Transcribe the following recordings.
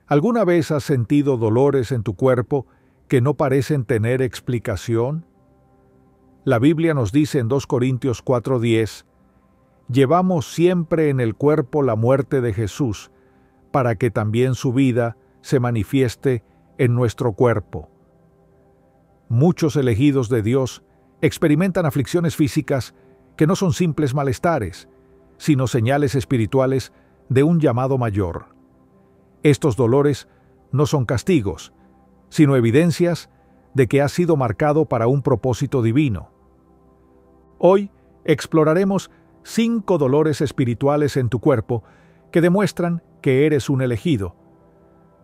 ¿Alguna vez has sentido dolores en tu cuerpo que no parecen tener explicación? La Biblia nos dice en 2 Corintios 4:10, «Llevamos siempre en el cuerpo la muerte de Jesús, para que también su vida se manifieste en nuestro cuerpo». Muchos elegidos de Dios experimentan aflicciones físicas que no son simples malestares, sino señales espirituales de un llamado mayor. Estos dolores no son castigos, sino evidencias de que has sido marcado para un propósito divino. Hoy exploraremos 5 dolores espirituales en tu cuerpo que demuestran que eres un elegido.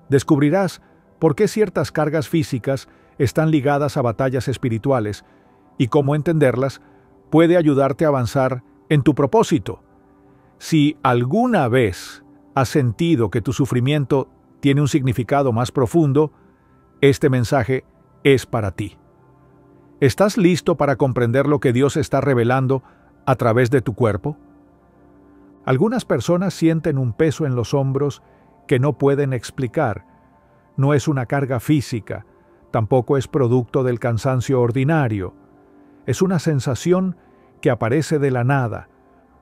Descubrirás por qué ciertas cargas físicas están ligadas a batallas espirituales y cómo entenderlas puede ayudarte a avanzar en tu propósito. Si alguna vez has sentido que tu sufrimiento tiene un significado más profundo, este mensaje es para ti. ¿Estás listo para comprender lo que Dios está revelando a través de tu cuerpo? Algunas personas sienten un peso en los hombros que no pueden explicar. No es una carga física, tampoco es producto del cansancio ordinario. Es una sensación que aparece de la nada,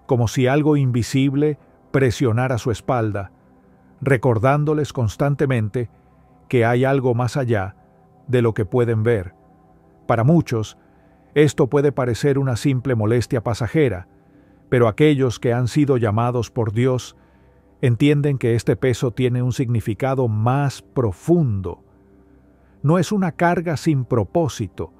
como si algo invisible presionara su espalda, recordándoles constantemente que hay algo más allá de lo que pueden ver. Para muchos, esto puede parecer una simple molestia pasajera, pero aquellos que han sido llamados por Dios entienden que este peso tiene un significado más profundo. No es una carga sin propósito,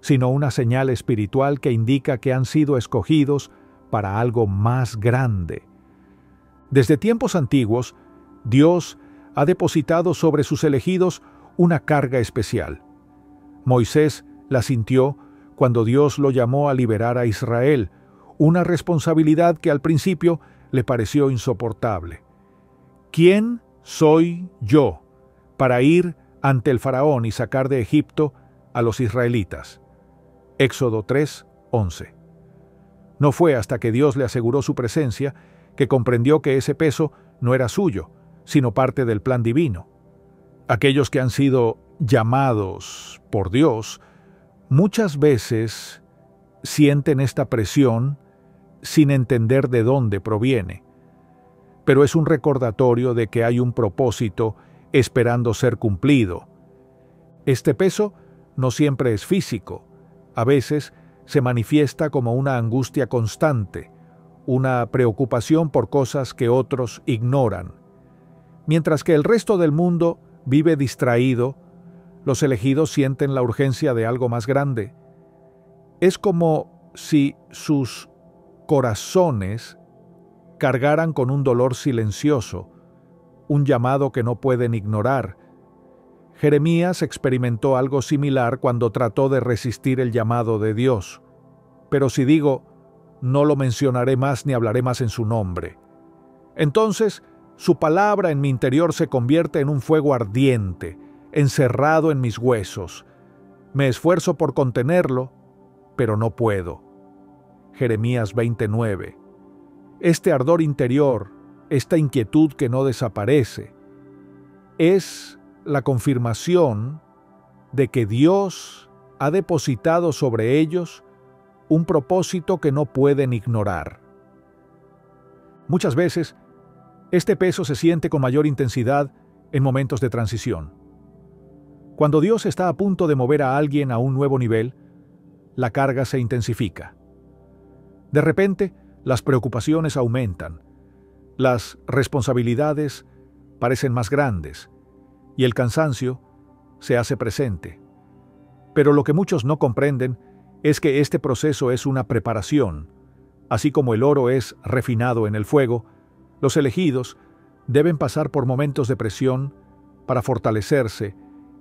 sino una señal espiritual que indica que han sido escogidos para algo más grande. Desde tiempos antiguos, Dios ha depositado sobre sus elegidos una carga especial. Moisés la sintió cuando Dios lo llamó a liberar a Israel, una responsabilidad que al principio le pareció insoportable. ¿Quién soy yo para ir ante el faraón y sacar de Egipto a los israelitas? Éxodo 3:11. No fue hasta que Dios le aseguró su presencia que comprendió que ese peso no era suyo, sino parte del plan divino. Aquellos que han sido llamados por Dios muchas veces sienten esta presión sin entender de dónde proviene, pero es un recordatorio de que hay un propósito esperando ser cumplido. Este peso no siempre es físico, a veces se manifiesta como una angustia constante, una preocupación por cosas que otros ignoran. Mientras que el resto del mundo vive distraído, los elegidos sienten la urgencia de algo más grande. Es como si sus corazones cargaran con un dolor silencioso, un llamado que no pueden ignorar. Jeremías experimentó algo similar cuando trató de resistir el llamado de Dios. Pero si digo, no lo mencionaré más ni hablaré más en su nombre, entonces su palabra en mi interior se convierte en un fuego ardiente, encerrado en mis huesos. Me esfuerzo por contenerlo, pero no puedo. Jeremías 29. Este ardor interior, esta inquietud que no desaparece, es la confirmación de que Dios ha depositado sobre ellos un propósito que no pueden ignorar. Muchas veces, este peso se siente con mayor intensidad en momentos de transición. Cuando Dios está a punto de mover a alguien a un nuevo nivel, la carga se intensifica. De repente, las preocupaciones aumentan, las responsabilidades parecen más grandes y el cansancio se hace presente. Pero lo que muchos no comprenden es que este proceso es una preparación. Así como el oro es refinado en el fuego, los elegidos deben pasar por momentos de presión para fortalecerse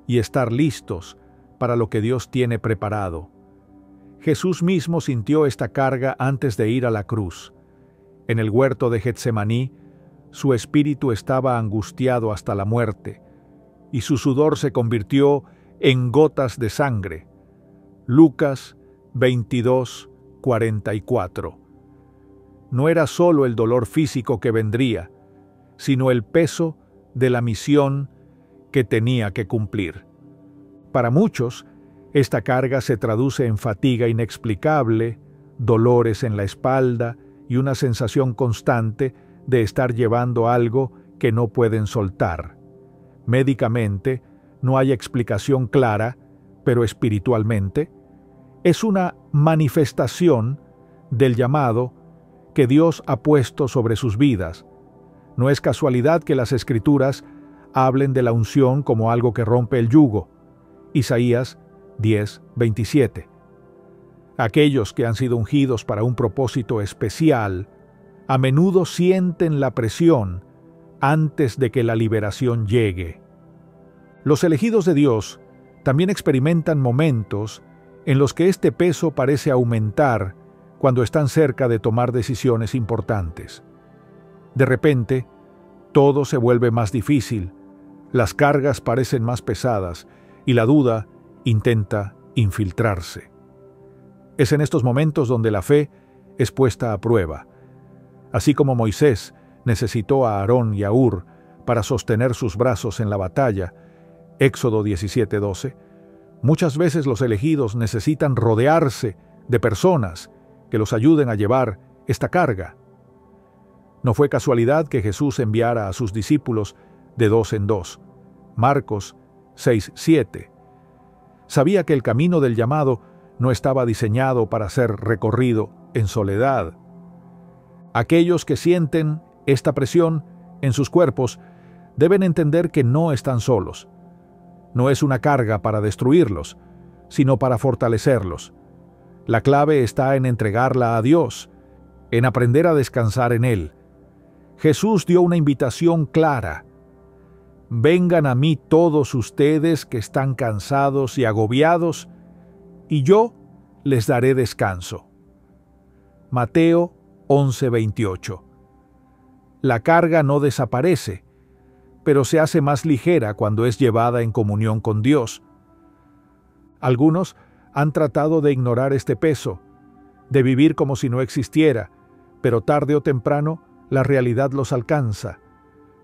y estar listos para lo que Dios tiene preparado. Jesús mismo sintió esta carga antes de ir a la cruz. En el huerto de Getsemaní, su espíritu estaba angustiado hasta la muerte, y su sudor se convirtió en gotas de sangre. Lucas 22:44. No era solo el dolor físico que vendría, sino el peso de la misión que tenía que cumplir. Para muchos, esta carga se traduce en fatiga inexplicable, dolores en la espalda y una sensación constante de estar llevando algo que no pueden soltar. Médicamente, no hay explicación clara, pero espiritualmente, es una manifestación del llamado que Dios ha puesto sobre sus vidas. No es casualidad que las Escrituras hablen de la unción como algo que rompe el yugo. Isaías 10:27. Aquellos que han sido ungidos para un propósito especial, a menudo sienten la presión antes de que la liberación llegue. Los elegidos de Dios también experimentan momentos en los que este peso parece aumentar cuando están cerca de tomar decisiones importantes. De repente, todo se vuelve más difícil, las cargas parecen más pesadas y la duda intenta infiltrarse. Es en estos momentos donde la fe es puesta a prueba. Así como Moisés necesitó a Aarón y a Hur para sostener sus brazos en la batalla, Éxodo 17:12, muchas veces los elegidos necesitan rodearse de personas que los ayuden a llevar esta carga. No fue casualidad que Jesús enviara a sus discípulos de 2 en 2. Marcos 6:7. Sabía que el camino del llamado no estaba diseñado para ser recorrido en soledad. Aquellos que sienten esta presión en sus cuerpos deben entender que no están solos. No es una carga para destruirlos, sino para fortalecerlos. La clave está en entregarla a Dios, en aprender a descansar en Él. Jesús dio una invitación clara: vengan a mí todos ustedes que están cansados y agobiados, y yo les daré descanso. Mateo 11:28. La carga no desaparece, pero se hace más ligera cuando es llevada en comunión con Dios. Algunos han tratado de ignorar este peso, de vivir como si no existiera, pero tarde o temprano la realidad los alcanza.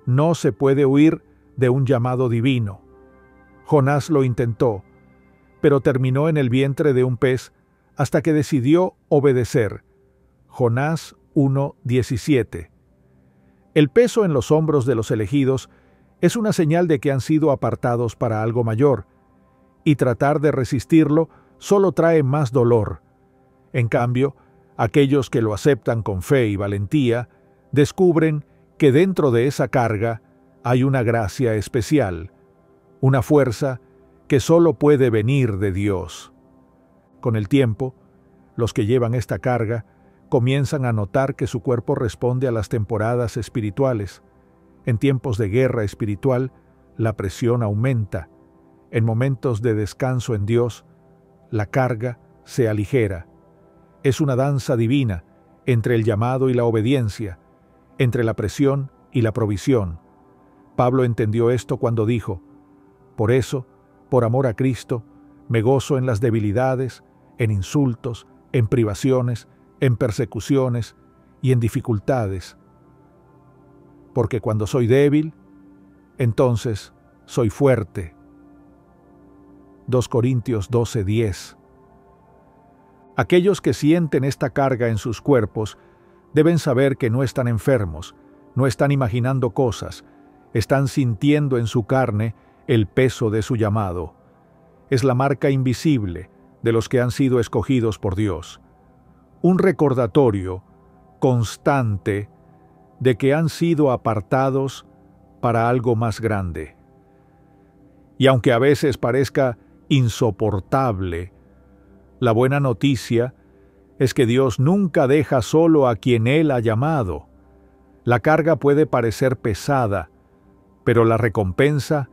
No se puede huir de un llamado divino. Jonás lo intentó, pero terminó en el vientre de un pez hasta que decidió obedecer. Jonás 1:17. El peso en los hombros de los elegidos es una señal de que han sido apartados para algo mayor, y tratar de resistirlo solo trae más dolor. En cambio, aquellos que lo aceptan con fe y valentía descubren que dentro de esa carga hay una gracia especial, una fuerza que solo puede venir de Dios. Con el tiempo, los que llevan esta carga comienzan a notar que su cuerpo responde a las temporadas espirituales. En tiempos de guerra espiritual, la presión aumenta. En momentos de descanso en Dios, la carga se aligera. Es una danza divina entre el llamado y la obediencia, entre la presión y la provisión. Pablo entendió esto cuando dijo: por eso, por amor a Cristo, me gozo en las debilidades, en insultos, en privaciones, en persecuciones y en dificultades. Porque cuando soy débil, entonces soy fuerte. 2 Corintios 12:10. Aquellos que sienten esta carga en sus cuerpos deben saber que no están enfermos, no están imaginando cosas, están sintiendo en su carne el peso de su llamado. Es la marca invisible de los que han sido escogidos por Dios. Un recordatorio constante de que han sido apartados para algo más grande. Y aunque a veces parezca insoportable, la buena noticia es que Dios nunca deja solo a quien Él ha llamado. La carga puede parecer pesada, pero la recompensa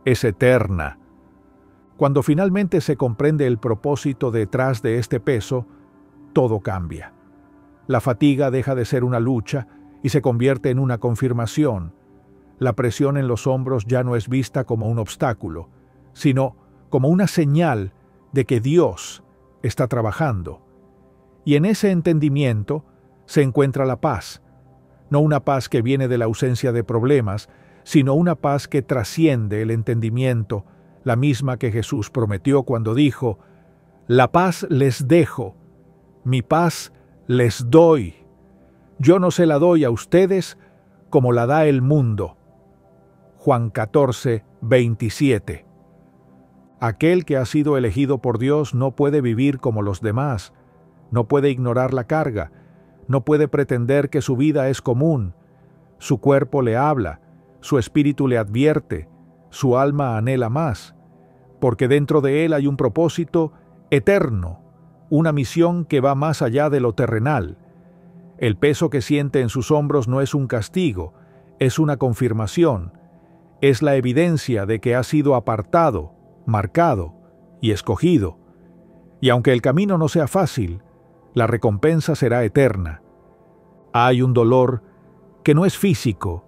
es eterna. Cuando finalmente se comprende el propósito detrás de este peso, todo cambia. La fatiga deja de ser una lucha y se convierte en una confirmación. La presión en los hombros ya no es vista como un obstáculo, sino como una señal de que Dios está trabajando. Y en ese entendimiento se encuentra la paz, no una paz que viene de la ausencia de problemas, sino una paz que trasciende el entendimiento, la misma que Jesús prometió cuando dijo: «La paz les dejo, mi paz les doy. Yo no se la doy a ustedes como la da el mundo». Juan 14, 27. Aquel que ha sido elegido por Dios no puede vivir como los demás, no puede ignorar la carga, no puede pretender que su vida es común. Su cuerpo le habla, su espíritu le advierte, su alma anhela más, porque dentro de él hay un propósito eterno, una misión que va más allá de lo terrenal. El peso que siente en sus hombros no es un castigo, es una confirmación, es la evidencia de que ha sido apartado, marcado y escogido. Y aunque el camino no sea fácil, la recompensa será eterna. Hay un dolor que no es físico,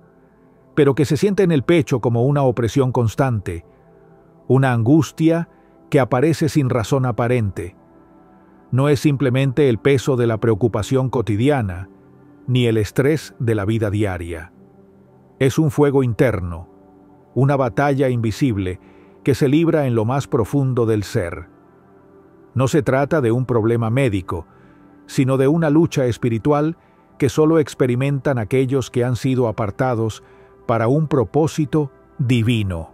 pero que se siente en el pecho como una opresión constante, una angustia que aparece sin razón aparente. No es simplemente el peso de la preocupación cotidiana, ni el estrés de la vida diaria. Es un fuego interno, una batalla invisible que se libra en lo más profundo del ser. No se trata de un problema médico, sino de una lucha espiritual que solo experimentan aquellos que han sido apartados para un propósito divino.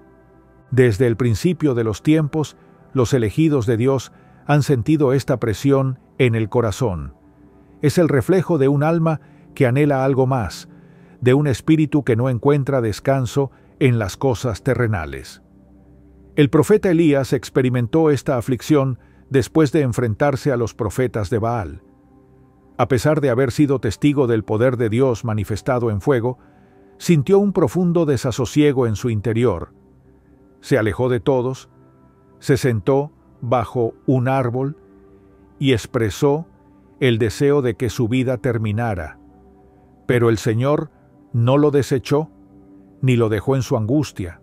Desde el principio de los tiempos, los elegidos de Dios han sentido esta presión en el corazón. Es el reflejo de un alma que anhela algo más, de un espíritu que no encuentra descanso en las cosas terrenales. El profeta Elías experimentó esta aflicción después de enfrentarse a los profetas de Baal. A pesar de haber sido testigo del poder de Dios manifestado en fuego, sintió un profundo desasosiego en su interior. Se alejó de todos, se sentó bajo un árbol y expresó el deseo de que su vida terminara. Pero el Señor no lo desechó ni lo dejó en su angustia.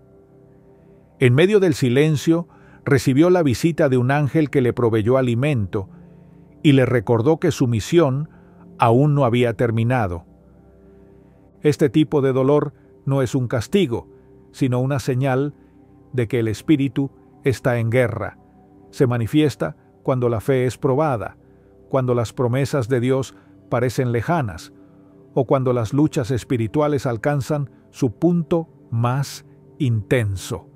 En medio del silencio, recibió la visita de un ángel que le proveyó alimento y le recordó que su misión aún no había terminado. Este tipo de dolor no es un castigo, sino una señal de que el espíritu está en guerra. Se manifiesta cuando la fe es probada, cuando las promesas de Dios parecen lejanas, o cuando las luchas espirituales alcanzan su punto más intenso.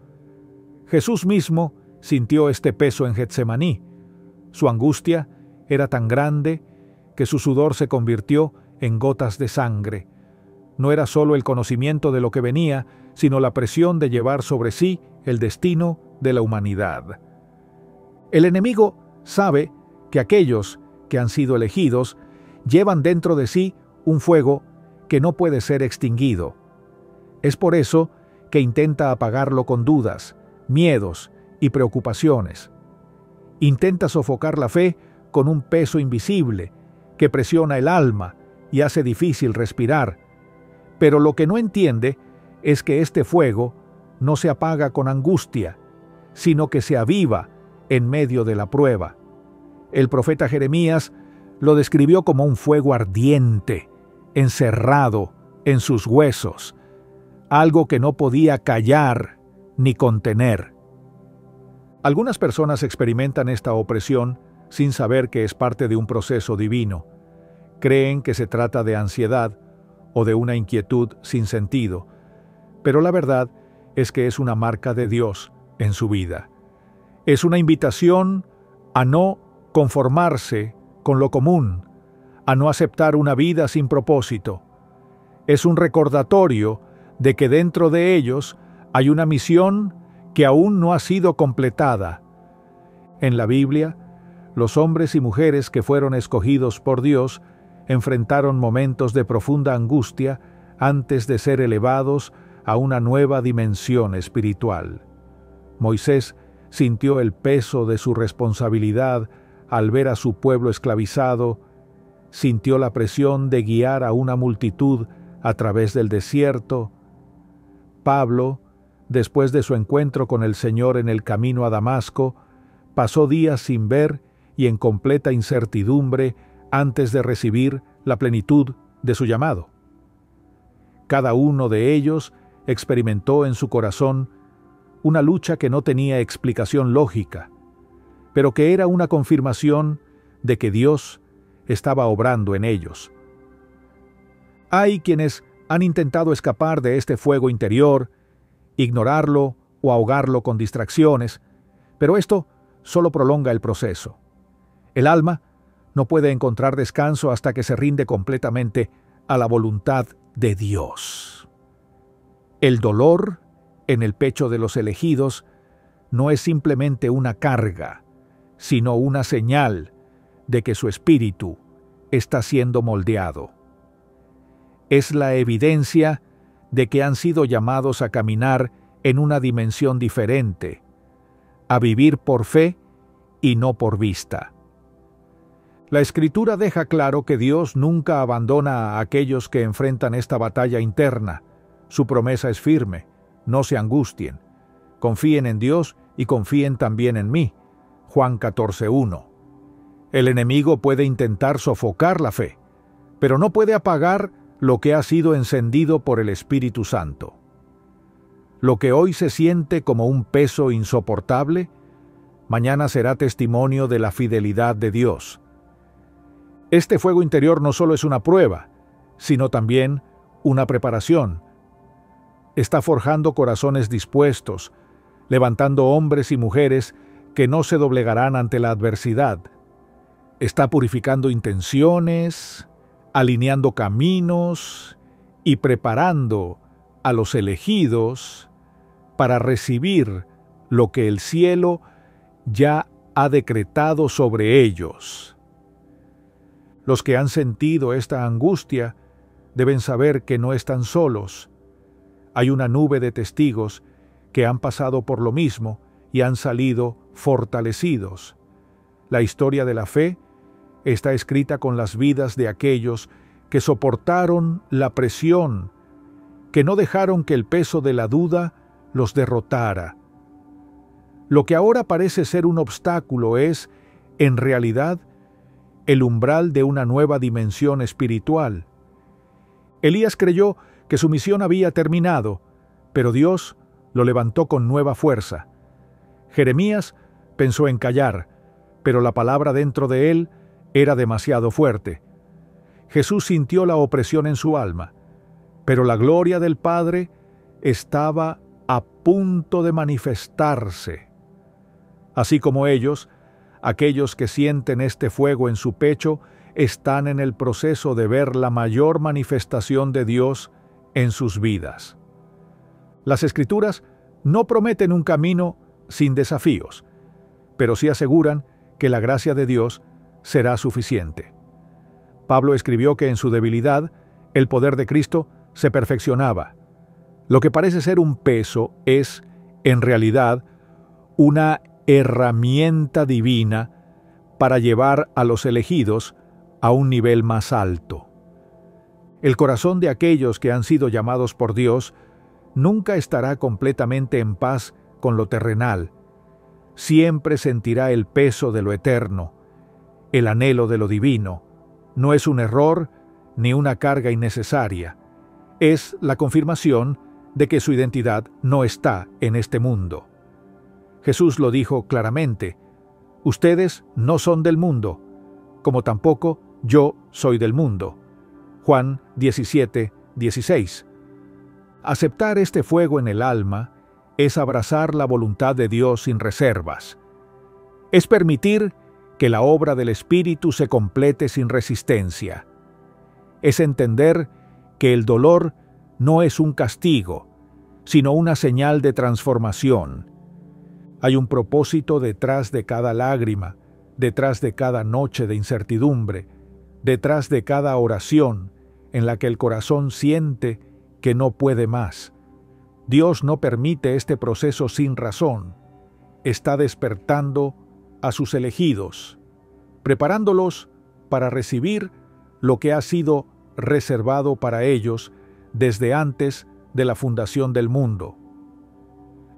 Jesús mismo sintió este peso en Getsemaní. Su angustia era tan grande que su sudor se convirtió en gotas de sangre. No era solo el conocimiento de lo que venía, sino la presión de llevar sobre sí el destino de la humanidad. El enemigo sabe que aquellos que han sido elegidos llevan dentro de sí un fuego que no puede ser extinguido. Es por eso que intenta apagarlo con dudas, miedos y preocupaciones. Intenta sofocar la fe con un peso invisible que presiona el alma y hace difícil respirar. Pero lo que no entiende es que este fuego no se apaga con angustia, sino que se aviva en medio de la prueba. El profeta Jeremías lo describió como un fuego ardiente, encerrado en sus huesos, algo que no podía callar ni contener. Algunas personas experimentan esta opresión sin saber que es parte de un proceso divino. Creen que se trata de ansiedad o de una inquietud sin sentido, pero la verdad es que es una marca de Dios en su vida. Es una invitación a no conformarse con lo común, a no aceptar una vida sin propósito. Es un recordatorio de que dentro de ellos hay una misión que aún no ha sido completada. En la Biblia, los hombres y mujeres que fueron escogidos por Dios enfrentaron momentos de profunda angustia antes de ser elevados a una nueva dimensión espiritual. Moisés sintió el peso de su responsabilidad al ver a su pueblo esclavizado, sintió la presión de guiar a una multitud a través del desierto. Pablo, después de su encuentro con el Señor en el camino a Damasco, pasó días sin ver y en completa incertidumbre antes de recibir la plenitud de su llamado. Cada uno de ellos experimentó en su corazón una lucha que no tenía explicación lógica, pero que era una confirmación de que Dios estaba obrando en ellos. Hay quienes han intentado escapar de este fuego interior, ignorarlo o ahogarlo con distracciones, pero esto solo prolonga el proceso. El alma no puede encontrar descanso hasta que se rinde completamente a la voluntad de Dios. El dolor en el pecho de los elegidos no es simplemente una carga, sino una señal de que su espíritu está siendo moldeado. Es la evidencia de que han sido llamados a caminar en una dimensión diferente, a vivir por fe y no por vista. La Escritura deja claro que Dios nunca abandona a aquellos que enfrentan esta batalla interna. Su promesa es firme: no se angustien, confíen en Dios y confíen también en mí. Juan 14:1. El enemigo puede intentar sofocar la fe, pero no puede apagar lo que ha sido encendido por el Espíritu Santo. Lo que hoy se siente como un peso insoportable, mañana será testimonio de la fidelidad de Dios. Este fuego interior no solo es una prueba, sino también una preparación. Está forjando corazones dispuestos, levantando hombres y mujeres que no se doblegarán ante la adversidad. Está purificando intenciones, alineando caminos y preparando a los elegidos para recibir lo que el cielo ya ha decretado sobre ellos. Los que han sentido esta angustia deben saber que no están solos. Hay una nube de testigos que han pasado por lo mismo y han salido fortalecidos. La historia de la fe está escrita con las vidas de aquellos que soportaron la presión, que no dejaron que el peso de la duda los derrotara. Lo que ahora parece ser un obstáculo es, en realidad, el umbral de una nueva dimensión espiritual. Elías creyó que su misión había terminado, pero Dios lo levantó con nueva fuerza. Jeremías pensó en callar, pero la palabra dentro de él era demasiado fuerte. Jesús sintió la opresión en su alma, pero la gloria del Padre estaba a punto de manifestarse. Así como ellos, aquellos que sienten este fuego en su pecho están en el proceso de ver la mayor manifestación de Dios en sus vidas. Las Escrituras no prometen un camino sin desafíos, pero sí aseguran que la gracia de Dios será suficiente. Pablo escribió que en su debilidad el poder de Cristo se perfeccionaba. Lo que parece ser un peso es, en realidad, una herramienta divina para llevar a los elegidos a un nivel más alto. El corazón de aquellos que han sido llamados por Dios nunca estará completamente en paz con lo terrenal. Siempre sentirá el peso de lo eterno, el anhelo de lo divino. No es un error ni una carga innecesaria. Es la confirmación de que su identidad no está en este mundo. Jesús lo dijo claramente: ustedes no son del mundo, como tampoco yo soy del mundo. Juan 17:16. Aceptar este fuego en el alma es abrazar la voluntad de Dios sin reservas. Es permitir que la obra del Espíritu se complete sin resistencia. Es entender que el dolor no es un castigo, sino una señal de transformación. Hay un propósito detrás de cada lágrima, detrás de cada noche de incertidumbre, detrás de cada oración en la que el corazón siente que no puede más. Dios no permite este proceso sin razón. Está despertando a sus elegidos, preparándolos para recibir lo que ha sido reservado para ellos desde antes de la fundación del mundo.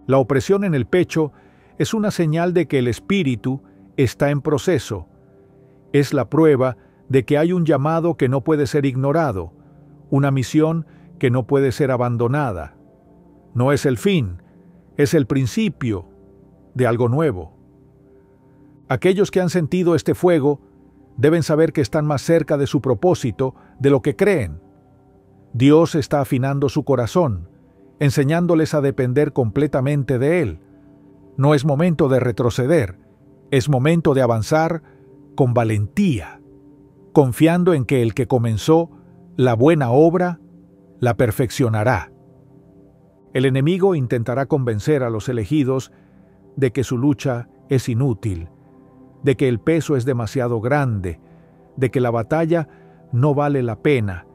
La opresión en el pecho es una señal de que el espíritu está en proceso. Es la prueba de que hay un llamado que no puede ser ignorado, una misión que no puede ser abandonada. No es el fin, es el principio de algo nuevo. Aquellos que han sentido este fuego deben saber que están más cerca de su propósito de lo que creen. Dios está afinando su corazón, enseñándoles a depender completamente de Él. No es momento de retroceder, es momento de avanzar con valentía, confiando en que el que comenzó la buena obra la perfeccionará. El enemigo intentará convencer a los elegidos de que su lucha es inútil, de que el peso es demasiado grande, de que la batalla no vale la pena,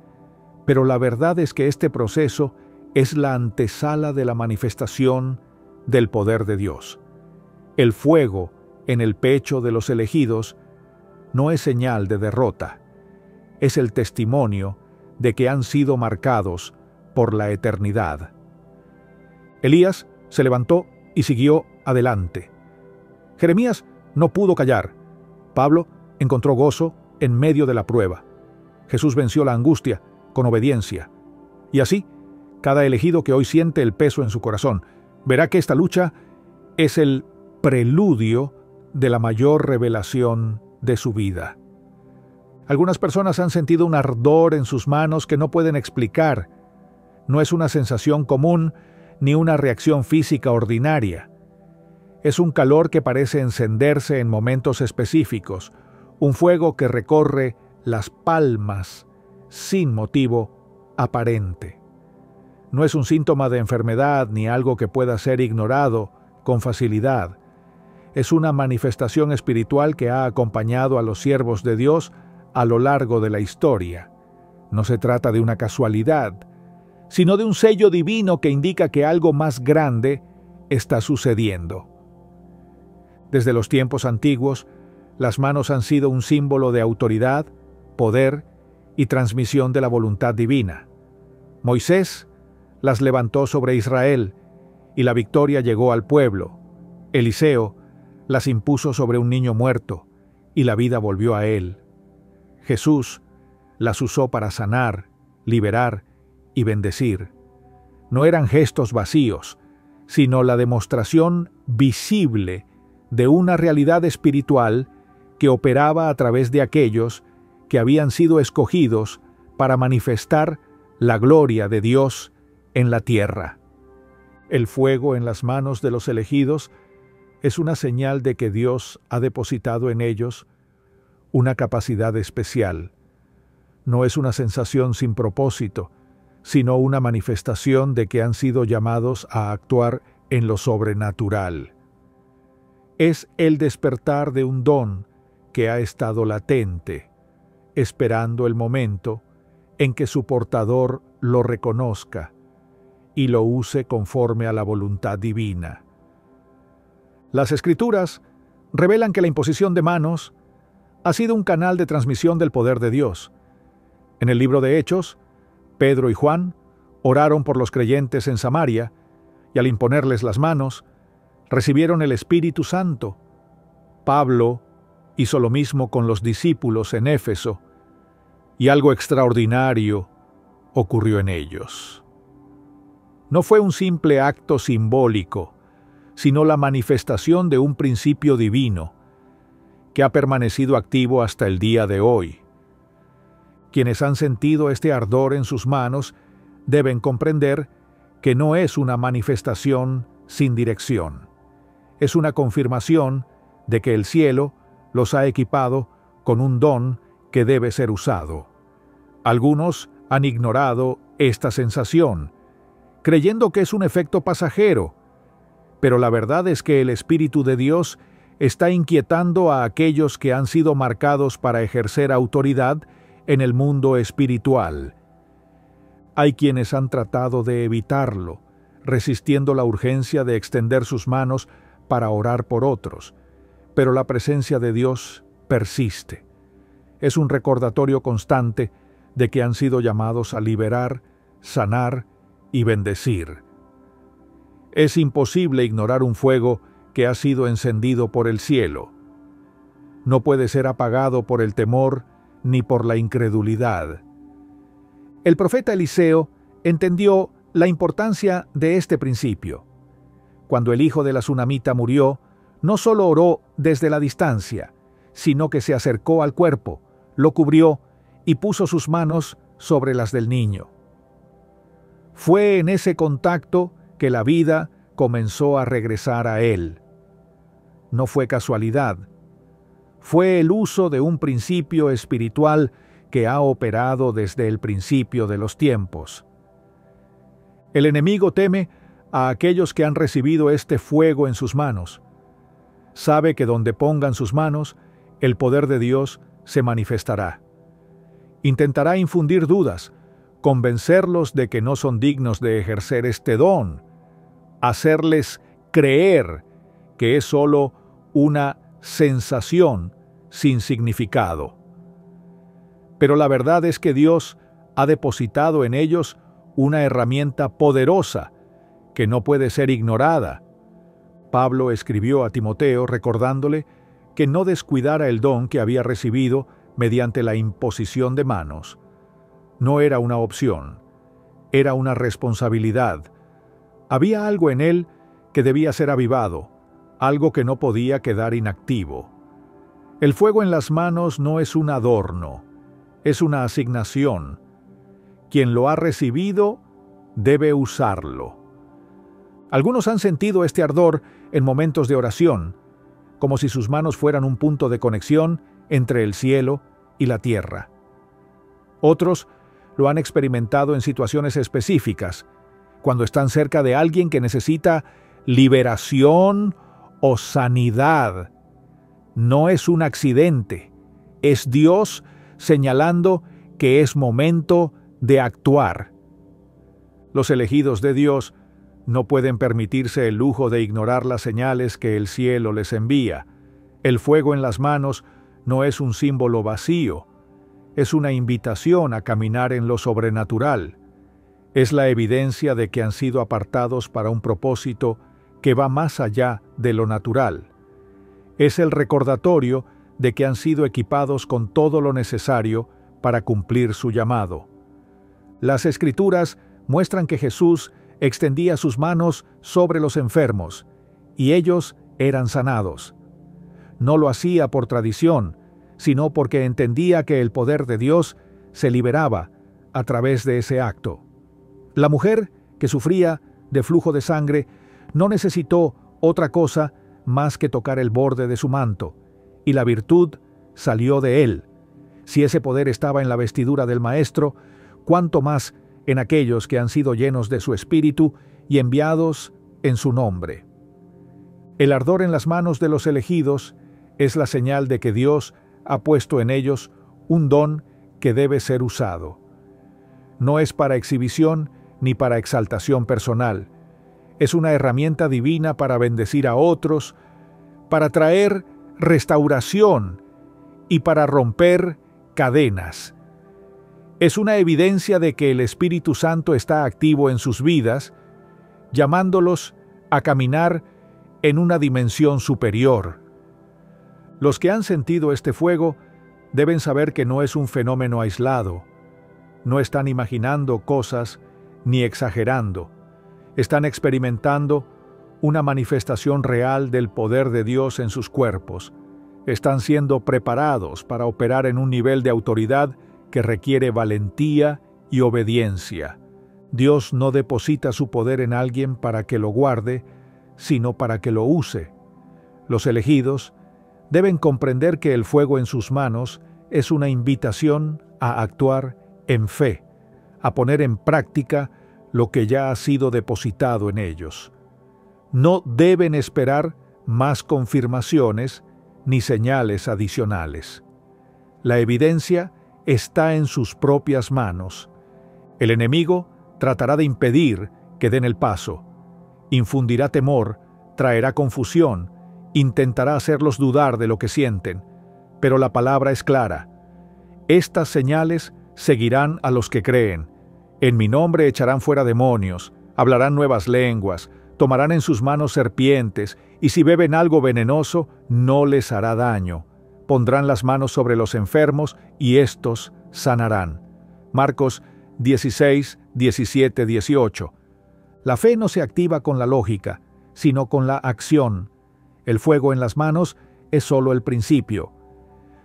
pero la verdad es que este proceso es la antesala de la manifestación del poder de Dios. El fuego en el pecho de los elegidos no es señal de derrota, es el testimonio de que han sido marcados por la eternidad. Elías se levantó y siguió adelante. Jeremías no pudo callar. Pablo encontró gozo en medio de la prueba. Jesús venció la angustia con obediencia. Y así, cada elegido que hoy siente el peso en su corazón, verá que esta lucha es el preludio de la mayor revelación de su vida. Algunas personas han sentido un ardor en sus manos que no pueden explicar. No es una sensación común ni una reacción física ordinaria. Es un calor que parece encenderse en momentos específicos, un fuego que recorre las palmas sin motivo aparente. No es un síntoma de enfermedad ni algo que pueda ser ignorado con facilidad. Es una manifestación espiritual que ha acompañado a los siervos de Dios a lo largo de la historia. No se trata de una casualidad, sino de un sello divino que indica que algo más grande está sucediendo. Desde los tiempos antiguos, las manos han sido un símbolo de autoridad, poder y transmisión de la voluntad divina. Moisés las levantó sobre Israel y la victoria llegó al pueblo. Eliseo las impuso sobre un niño muerto y la vida volvió a él. Jesús las usó para sanar, liberar y bendecir. No eran gestos vacíos, sino la demostración visible de una realidad espiritual que operaba a través de aquellos que habían sido escogidos para manifestar la gloria de Dios en la tierra. El fuego en las manos de los elegidos es una señal de que Dios ha depositado en ellos una capacidad especial. No es una sensación sin propósito, sino una manifestación de que han sido llamados a actuar en lo sobrenatural. Es el despertar de un don que ha estado latente, esperando el momento en que su portador lo reconozca y lo use conforme a la voluntad divina. Las Escrituras revelan que la imposición de manos ha sido un canal de transmisión del poder de Dios. En el libro de Hechos, Pedro y Juan oraron por los creyentes en Samaria y al imponerles las manos, recibieron el Espíritu Santo. Pablo hizo lo mismo con los discípulos en Éfeso y algo extraordinario ocurrió en ellos. No fue un simple acto simbólico, sino la manifestación de un principio divino que ha permanecido activo hasta el día de hoy. Quienes han sentido este ardor en sus manos deben comprender que no es una manifestación sin dirección. Es una confirmación de que el cielo los ha equipado con un don que debe ser usado. Algunos han ignorado esta sensación, creyendo que es un efecto pasajero, pero la verdad es que el Espíritu de Dios está inquietando a aquellos que han sido marcados para ejercer autoridad en el mundo espiritual. Hay quienes han tratado de evitarlo, resistiendo la urgencia de extender sus manos para orar por otros, pero la presencia de Dios persiste. Es un recordatorio constante de que han sido llamados a liberar, sanar y bendecir. Es imposible ignorar un fuego que ha sido encendido por el cielo. No puede ser apagado por el temor ni por la incredulidad. El profeta Eliseo entendió La importancia de este principio. Cuando el hijo de la tsunamita murió, no solo oró desde la distancia, sino que se acercó al cuerpo, lo cubrió y puso sus manos sobre las del niño. Fue en ese contacto que la vida comenzó a regresar a él. No fue casualidad. Fue el uso de un principio espiritual que ha operado desde el principio de los tiempos. El enemigo teme a aquellos que han recibido este fuego en sus manos. Sabe que donde pongan sus manos, el poder de Dios se manifestará. Intentará infundir dudas, convencerlos de que no son dignos de ejercer este don, hacerles creer que es solo una sensación sin significado. Pero la verdad es que Dios ha depositado en ellos una herramienta poderosa que no puede ser ignorada. Pablo escribió a Timoteo recordándole que no descuidara el don que había recibido mediante la imposición de manos. No era una opción, era una responsabilidad. Había algo en él que debía ser avivado, algo que no podía quedar inactivo. El fuego en las manos no es un adorno, es una asignación. Quien lo ha recibido debe usarlo. Algunos han sentido este ardor en momentos de oración, como si sus manos fueran un punto de conexión entre el cielo y la tierra. Otros lo han experimentado en situaciones específicas, cuando están cerca de alguien que necesita liberación o sanidad. No es un accidente, es Dios señalando que es momento de actuar. Los elegidos de Dios no pueden permitirse el lujo de ignorar las señales que el cielo les envía. El fuego en las manos no es un símbolo vacío, es una invitación a caminar en lo sobrenatural. Es la evidencia de que han sido apartados para un propósito que va más allá de lo natural. Es el recordatorio de que han sido equipados con todo lo necesario para cumplir su llamado. Las Escrituras muestran que Jesús extendía sus manos sobre los enfermos, y ellos eran sanados. No lo hacía por tradición, sino porque entendía que el poder de Dios se liberaba a través de ese acto. La mujer que sufría de flujo de sangre no necesitó otra cosa más que tocar el borde de su manto, y la virtud salió de él. Si ese poder estaba en la vestidura del Maestro, cuánto más en aquellos que han sido llenos de su Espíritu y enviados en su nombre. El ardor en las manos de los elegidos es la señal de que Dios ha puesto en ellos un don que debe ser usado. No es para exhibición ni para exaltación personal. Es una herramienta divina para bendecir a otros, para traer restauración y para romper cadenas. Es una evidencia de que el Espíritu Santo está activo en sus vidas, llamándolos a caminar en una dimensión superior. Los que han sentido este fuego deben saber que no es un fenómeno aislado. No están imaginando cosas ni exagerando. Están experimentando una manifestación real del poder de Dios en sus cuerpos. Están siendo preparados para operar en un nivel de autoridad que requiere valentía y obediencia. Dios no deposita su poder en alguien para que lo guarde, sino para que lo use. Los elegidos deben comprender que el fuego en sus manos es una invitación a actuar en fe, a poner en práctica lo que ya ha sido depositado en ellos. No deben esperar más confirmaciones ni señales adicionales. La evidencia está en sus propias manos. El enemigo tratará de impedir que den el paso. Infundirá temor, traerá confusión, intentará hacerlos dudar de lo que sienten. Pero la palabra es clara. Estas señales seguirán a los que creen. En mi nombre echarán fuera demonios, hablarán nuevas lenguas, tomarán en sus manos serpientes, y si beben algo venenoso, no les hará daño. Pondrán las manos sobre los enfermos, y éstos sanarán. Marcos 16, 17, 18. La fe no se activa con la lógica, sino con la acción. El fuego en las manos es solo el principio.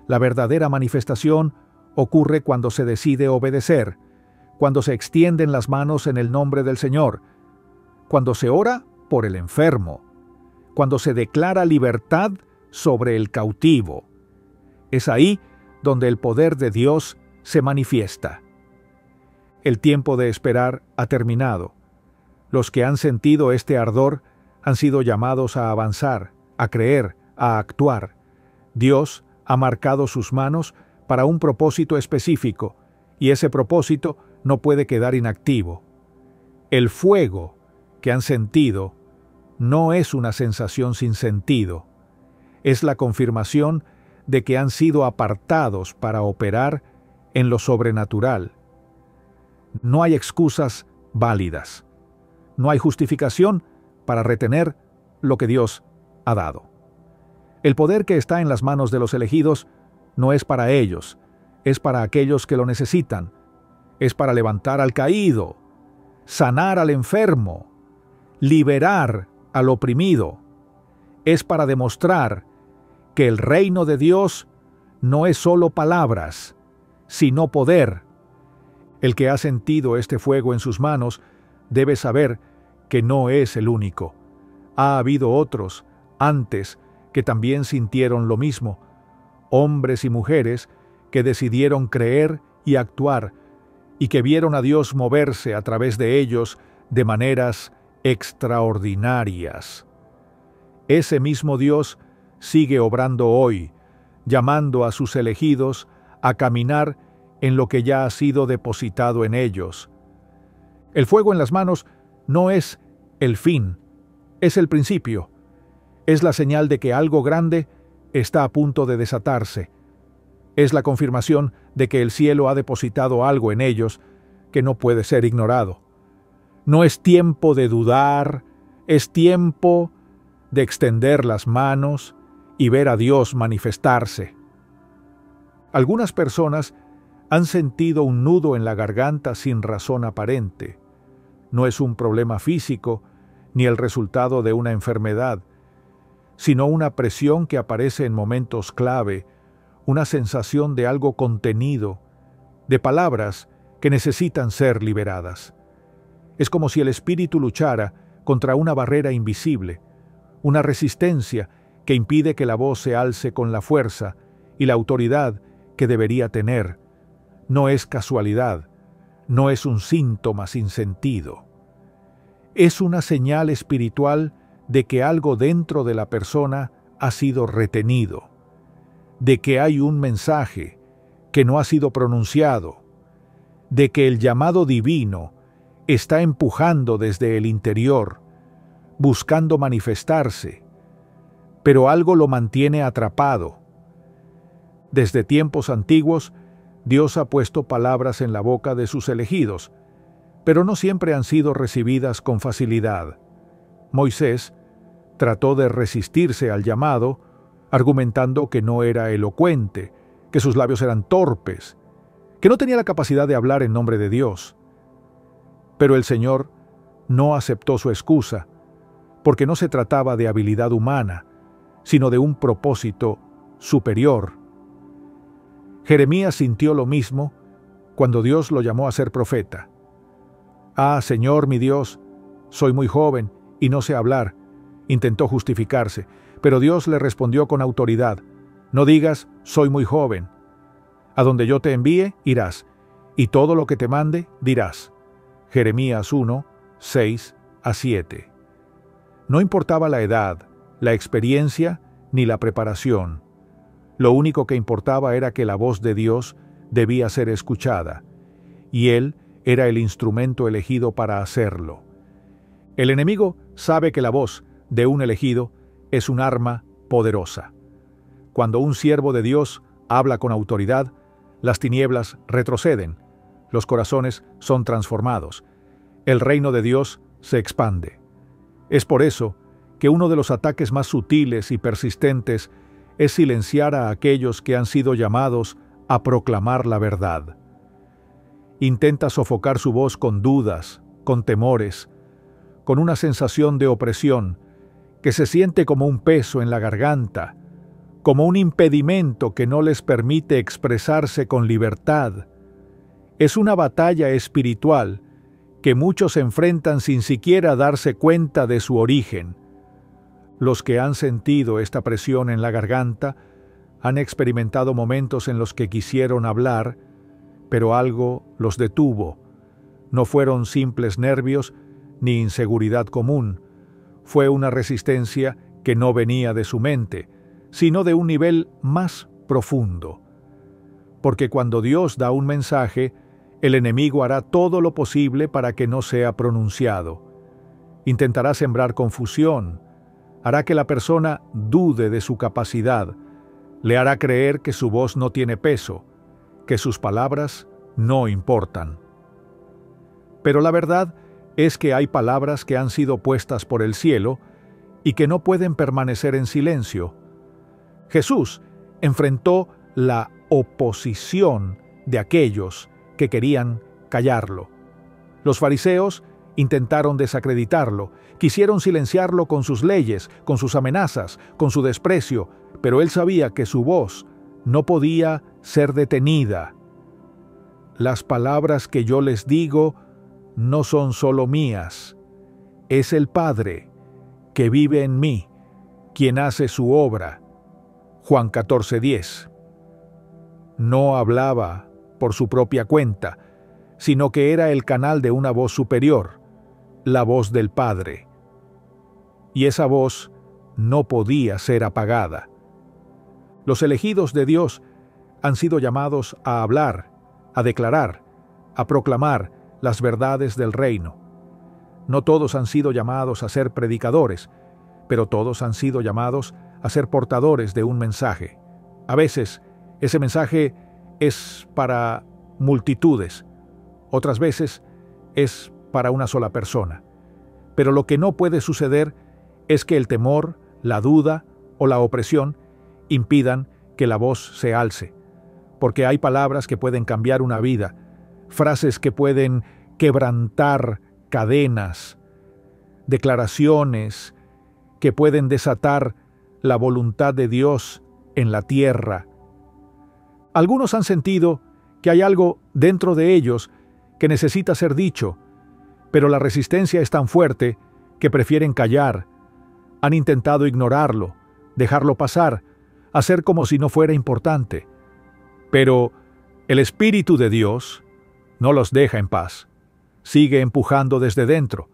La verdadera manifestación ocurre cuando se decide obedecer, cuando se extienden las manos en el nombre del Señor, cuando se ora por el enfermo, cuando se declara libertad sobre el cautivo. Es ahí donde el poder de Dios se manifiesta. El tiempo de esperar ha terminado. Los que han sentido este ardor han sido llamados a avanzar, a creer, a actuar. Dios ha marcado sus manos para un propósito específico, y ese propósito no puede quedar inactivo. El fuego que han sentido no es una sensación sin sentido. Es la confirmación de que han sido apartados para operar en lo sobrenatural. No hay excusas válidas. No hay justificación para retener lo que Dios ha dado. El poder que está en las manos de los elegidos no es para ellos, es para aquellos que lo necesitan. Es para levantar al caído, sanar al enfermo, liberar al oprimido. Es para demostrar que el reino de Dios no es solo palabras, sino poder. El que ha sentido este fuego en sus manos debe saber que no es el único. Ha habido otros antes que también sintieron lo mismo, hombres y mujeres que decidieron creer y actuar, y que vieron a Dios moverse a través de ellos de maneras extraordinarias. Ese mismo Dios sigue obrando hoy, llamando a sus elegidos a caminar en lo que ya ha sido depositado en ellos. El fuego en las manos no es el fin, es el principio. Es la señal de que algo grande está a punto de desatarse. Es la confirmación de que el cielo ha depositado algo en ellos que no puede ser ignorado. No es tiempo de dudar, es tiempo de extender las manos y ver a Dios manifestarse. Algunas personas han sentido un nudo en la garganta sin razón aparente. No es un problema físico ni el resultado de una enfermedad, sino una presión que aparece en momentos clave, una sensación de algo contenido, de palabras que necesitan ser liberadas. Es como si el espíritu luchara contra una barrera invisible, una resistencia que impide que la voz se alce con la fuerza y la autoridad que debería tener. No es casualidad, no es un síntoma sin sentido. Es una señal espiritual de que algo dentro de la persona ha sido retenido, de que hay un mensaje que no ha sido pronunciado, de que el llamado divino está empujando desde el interior, buscando manifestarse, pero algo lo mantiene atrapado. Desde tiempos antiguos, Dios ha puesto palabras en la boca de sus elegidos, pero no siempre han sido recibidas con facilidad. Moisés trató de resistirse al llamado, argumentando que no era elocuente, que sus labios eran torpes, que no tenía la capacidad de hablar en nombre de Dios. Pero el Señor no aceptó su excusa, porque no se trataba de habilidad humana, sino de un propósito superior. Jeremías sintió lo mismo cuando Dios lo llamó a ser profeta. «Ah, Señor mi Dios, soy muy joven y no sé hablar», intentó justificarse, pero Dios le respondió con autoridad: «No digas, soy muy joven. A donde yo te envíe, irás, y todo lo que te mande, dirás». Jeremías 1, 6-7. No importaba la edad, la experiencia ni la preparación. Lo único que importaba era que la voz de Dios debía ser escuchada, y él era el instrumento elegido para hacerlo. El enemigo sabe que la voz de un elegido es un arma poderosa. Cuando un siervo de Dios habla con autoridad, las tinieblas retroceden, los corazones son transformados, el reino de Dios se expande. Es por eso que uno de los ataques más sutiles y persistentes es silenciar a aquellos que han sido llamados a proclamar la verdad. Intenta sofocar su voz con dudas, con temores, con una sensación de opresión, que se siente como un peso en la garganta, como un impedimento que no les permite expresarse con libertad. Es una batalla espiritual que muchos enfrentan sin siquiera darse cuenta de su origen. Los que han sentido esta presión en la garganta han experimentado momentos en los que quisieron hablar, pero algo los detuvo. No fueron simples nervios ni inseguridad común. Fue una resistencia que no venía de su mente, sino de un nivel más profundo. Porque cuando Dios da un mensaje, el enemigo hará todo lo posible para que no sea pronunciado. Intentará sembrar confusión, hará que la persona dude de su capacidad, le hará creer que su voz no tiene peso, que sus palabras no importan. Pero la verdad es que hay palabras que han sido puestas por el cielo y que no pueden permanecer en silencio. Jesús enfrentó la oposición de aquellos que querían callarlo. Los fariseos intentaron desacreditarlo, quisieron silenciarlo con sus leyes, con sus amenazas, con su desprecio, pero él sabía que su voz no podía ser detenida. Las palabras que yo les digo no son solo mías, es el Padre que vive en mí, quien hace su obra. Juan 14:10. No hablaba por su propia cuenta, sino que era el canal de una voz superior, la voz del Padre. Y esa voz no podía ser apagada. Los elegidos de Dios han sido llamados a hablar, a declarar, a proclamar las verdades del reino. No todos han sido llamados a ser predicadores, pero todos han sido llamados a ser portadores de un mensaje. A veces, ese mensaje es para multitudes, otras veces es para una sola persona. Pero lo que no puede suceder es que el temor, la duda o la opresión impidan que la voz se alce, porque hay palabras que pueden cambiar una vida, frases que pueden quebrantar cadenas, declaraciones que pueden desatar la voluntad de Dios en la tierra. Algunos han sentido que hay algo dentro de ellos que necesita ser dicho, pero la resistencia es tan fuerte que prefieren callar. Han intentado ignorarlo, dejarlo pasar, hacer como si no fuera importante. Pero el Espíritu de Dios no los deja en paz. Sigue empujando desde dentro,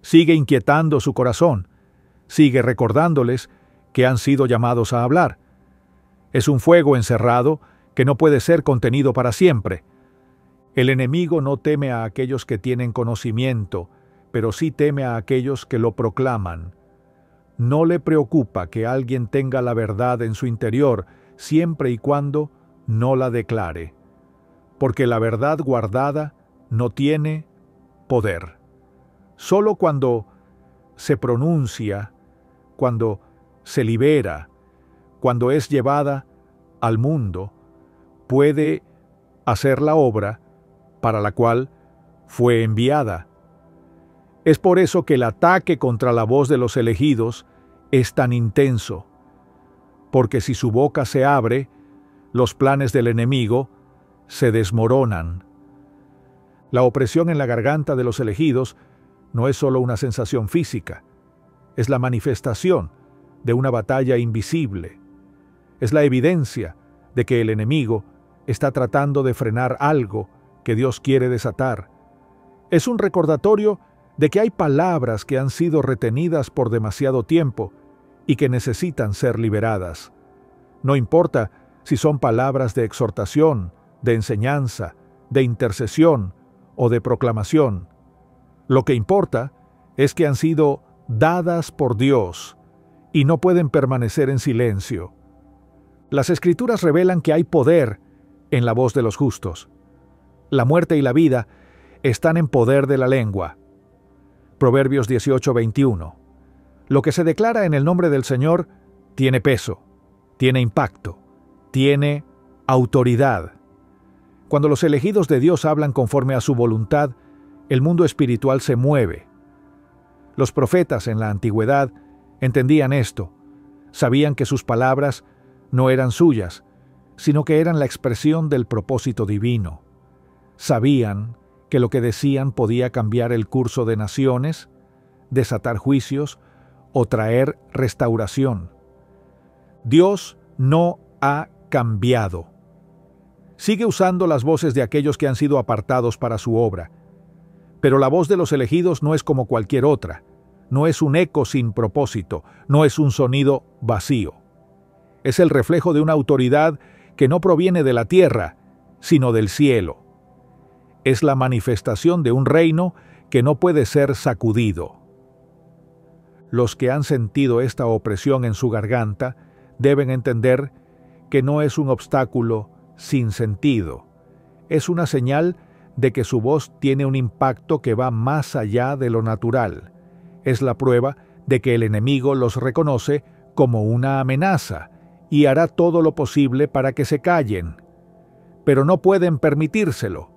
sigue inquietando su corazón, sigue recordándoles que han sido llamados a hablar. Es un fuego encerrado que no puede ser contenido para siempre. El enemigo no teme a aquellos que tienen conocimiento, pero sí teme a aquellos que lo proclaman. No le preocupa que alguien tenga la verdad en su interior, siempre y cuando no la declare, porque la verdad guardada no tiene poder. Solo cuando se pronuncia, cuando se libera, cuando es llevada al mundo, puede hacer la obra para la cual fue enviada. Es por eso que el ataque contra la voz de los elegidos es tan intenso, porque si su boca se abre, los planes del enemigo se desmoronan. La opresión en la garganta de los elegidos no es solo una sensación física, es la manifestación de una batalla invisible. Es la evidencia de que el enemigo está tratando de frenar algo que Dios quiere desatar. Es un recordatorio de que hay palabras que han sido retenidas por demasiado tiempo y que necesitan ser liberadas. No importa si son palabras de exhortación, de enseñanza, de intercesión o de proclamación. Lo que importa es que han sido dadas por Dios y no pueden permanecer en silencio. Las Escrituras revelan que hay poder en la voz de los justos. La muerte y la vida están en poder de la lengua. Proverbios 18:21. Lo que se declara en el nombre del Señor tiene peso, tiene impacto, tiene autoridad. Cuando los elegidos de Dios hablan conforme a su voluntad, el mundo espiritual se mueve. Los profetas en la antigüedad entendían esto, sabían que sus palabras no eran suyas, sino que eran la expresión del propósito divino. Sabían que lo que decían podía cambiar el curso de naciones, desatar juicios o traer restauración. Dios no ha cambiado. Sigue usando las voces de aquellos que han sido apartados para su obra. Pero la voz de los elegidos no es como cualquier otra. No es un eco sin propósito, no es un sonido vacío. Es el reflejo de una autoridad que no proviene de la tierra, sino del cielo. Es la manifestación de un reino que no puede ser sacudido. Los que han sentido esta opresión en su garganta deben entender que no es un obstáculo sin sentido. Es una señal de que su voz tiene un impacto que va más allá de lo natural. Es la prueba de que el enemigo los reconoce como una amenaza y hará todo lo posible para que se callen. Pero no pueden permitírselo,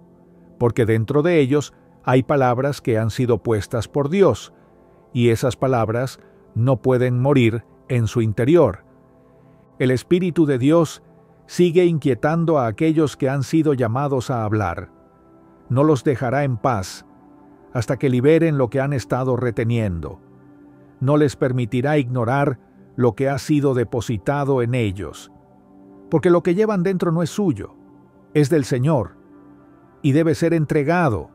porque dentro de ellos hay palabras que han sido puestas por Dios, y esas palabras no pueden morir en su interior. El Espíritu de Dios sigue inquietando a aquellos que han sido llamados a hablar. No los dejará en paz hasta que liberen lo que han estado reteniendo. No les permitirá ignorar lo que ha sido depositado en ellos, porque lo que llevan dentro no es suyo, es del Señor, y debe ser entregado.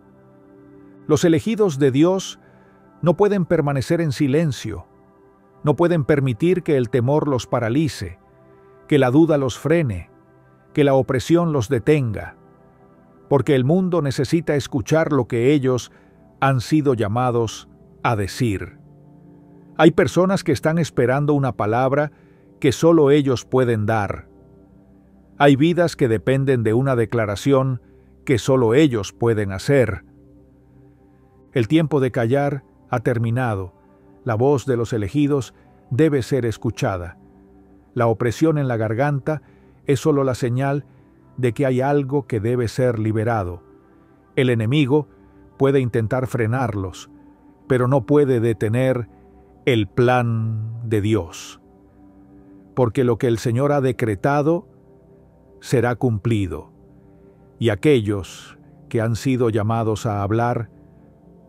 Los elegidos de Dios no pueden permanecer en silencio, no pueden permitir que el temor los paralice, que la duda los frene, que la opresión los detenga, porque el mundo necesita escuchar lo que ellos han sido llamados a decir. Hay personas que están esperando una palabra que solo ellos pueden dar. Hay vidas que dependen de una declaración que solo ellos pueden hacer. El tiempo de callar ha terminado. La voz de los elegidos debe ser escuchada. La opresión en la garganta es solo la señal de que hay algo que debe ser liberado. El enemigo puede intentar frenarlos, pero no puede detener el plan de Dios. Porque lo que el Señor ha decretado será cumplido, y aquellos que han sido llamados a hablar,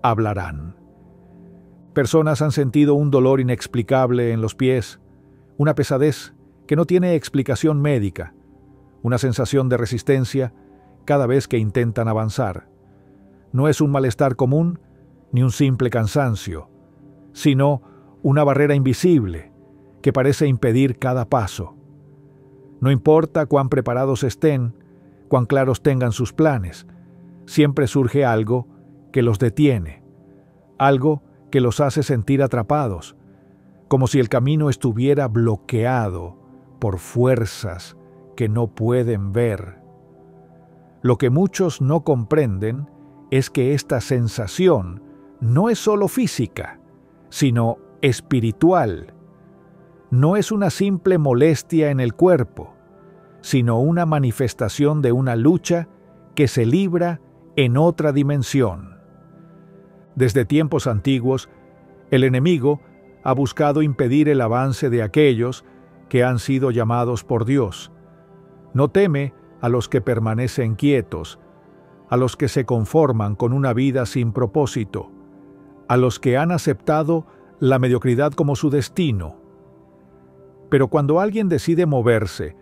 hablarán. Personas han sentido un dolor inexplicable en los pies, una pesadez que no tiene explicación médica, una sensación de resistencia cada vez que intentan avanzar. No es un malestar común ni un simple cansancio, sino una barrera invisible que parece impedir cada paso. No importa cuán preparados estén, cuán claros tengan sus planes, siempre surge algo que los detiene, algo que los hace sentir atrapados, como si el camino estuviera bloqueado por fuerzas que no pueden ver. Lo que muchos no comprenden es que esta sensación no es solo física, sino espiritual. No es una simple molestia en el cuerpo, sino una manifestación de una lucha que se libra en otra dimensión. Desde tiempos antiguos, el enemigo ha buscado impedir el avance de aquellos que han sido llamados por Dios. No teme a los que permanecen quietos, a los que se conforman con una vida sin propósito, a los que han aceptado la mediocridad como su destino. Pero cuando alguien decide moverse,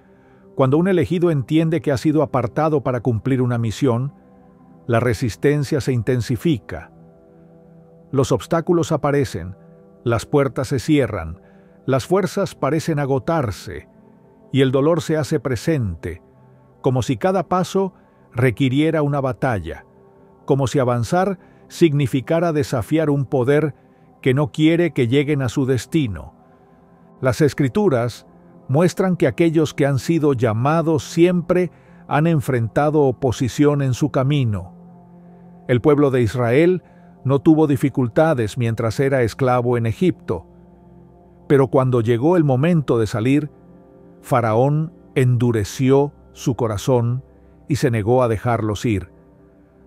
cuando un elegido entiende que ha sido apartado para cumplir una misión, la resistencia se intensifica. Los obstáculos aparecen, las puertas se cierran, las fuerzas parecen agotarse, y el dolor se hace presente, como si cada paso requiriera una batalla, como si avanzar significara desafiar un poder que no quiere que lleguen a su destino. Las Escrituras muestran que aquellos que han sido llamados siempre han enfrentado oposición en su camino. El pueblo de Israel no tuvo dificultades mientras era esclavo en Egipto, pero cuando llegó el momento de salir, Faraón endureció su corazón y se negó a dejarlos ir.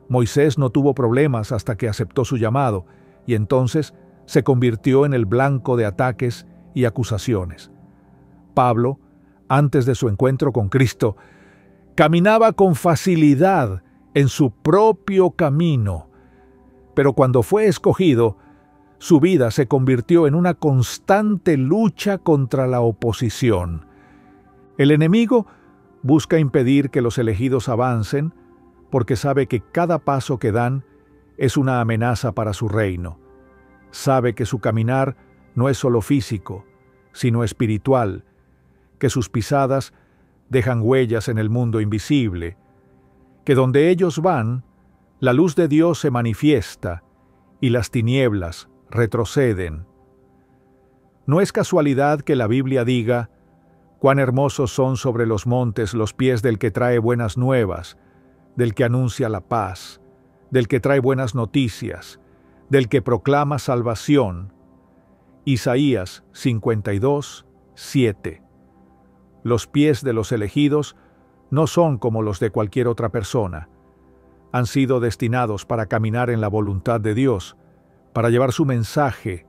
Moisés no tuvo problemas hasta que aceptó su llamado, y entonces se convirtió en el blanco de ataques y acusaciones. Pablo, antes de su encuentro con Cristo, caminaba con facilidad en su propio camino, pero cuando fue escogido, su vida se convirtió en una constante lucha contra la oposición. El enemigo busca impedir que los elegidos avancen porque sabe que cada paso que dan es una amenaza para su reino. Sabe que su caminar no es solo físico, sino espiritual, que sus pisadas dejan huellas en el mundo invisible, que donde ellos van, la luz de Dios se manifiesta y las tinieblas retroceden. No es casualidad que la Biblia diga: «Cuán hermosos son sobre los montes los pies del que trae buenas nuevas, del que anuncia la paz, del que trae buenas noticias, del que proclama salvación». Isaías 52, 7. Los pies de los elegidos no son como los de cualquier otra persona. Han sido destinados para caminar en la voluntad de Dios, para llevar su mensaje,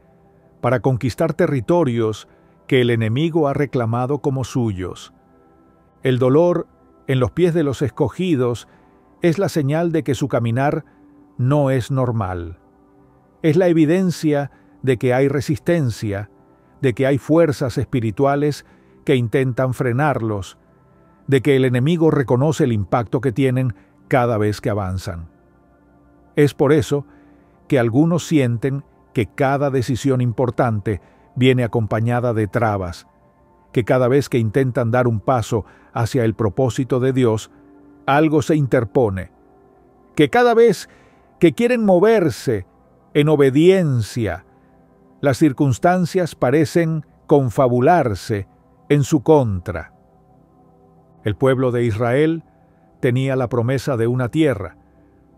para conquistar territorios que el enemigo ha reclamado como suyos. El dolor en los pies de los escogidos es la señal de que su caminar no es normal. Es la evidencia de que hay resistencia, de que hay fuerzas espirituales que intentan frenarlos, de que el enemigo reconoce el impacto que tienen cada vez que avanzan. Es por eso que algunos sienten que cada decisión importante viene acompañada de trabas, que cada vez que intentan dar un paso hacia el propósito de Dios, algo se interpone, que cada vez que quieren moverse en obediencia, las circunstancias parecen confabularse en su contra. El pueblo de Israel tenía la promesa de una tierra,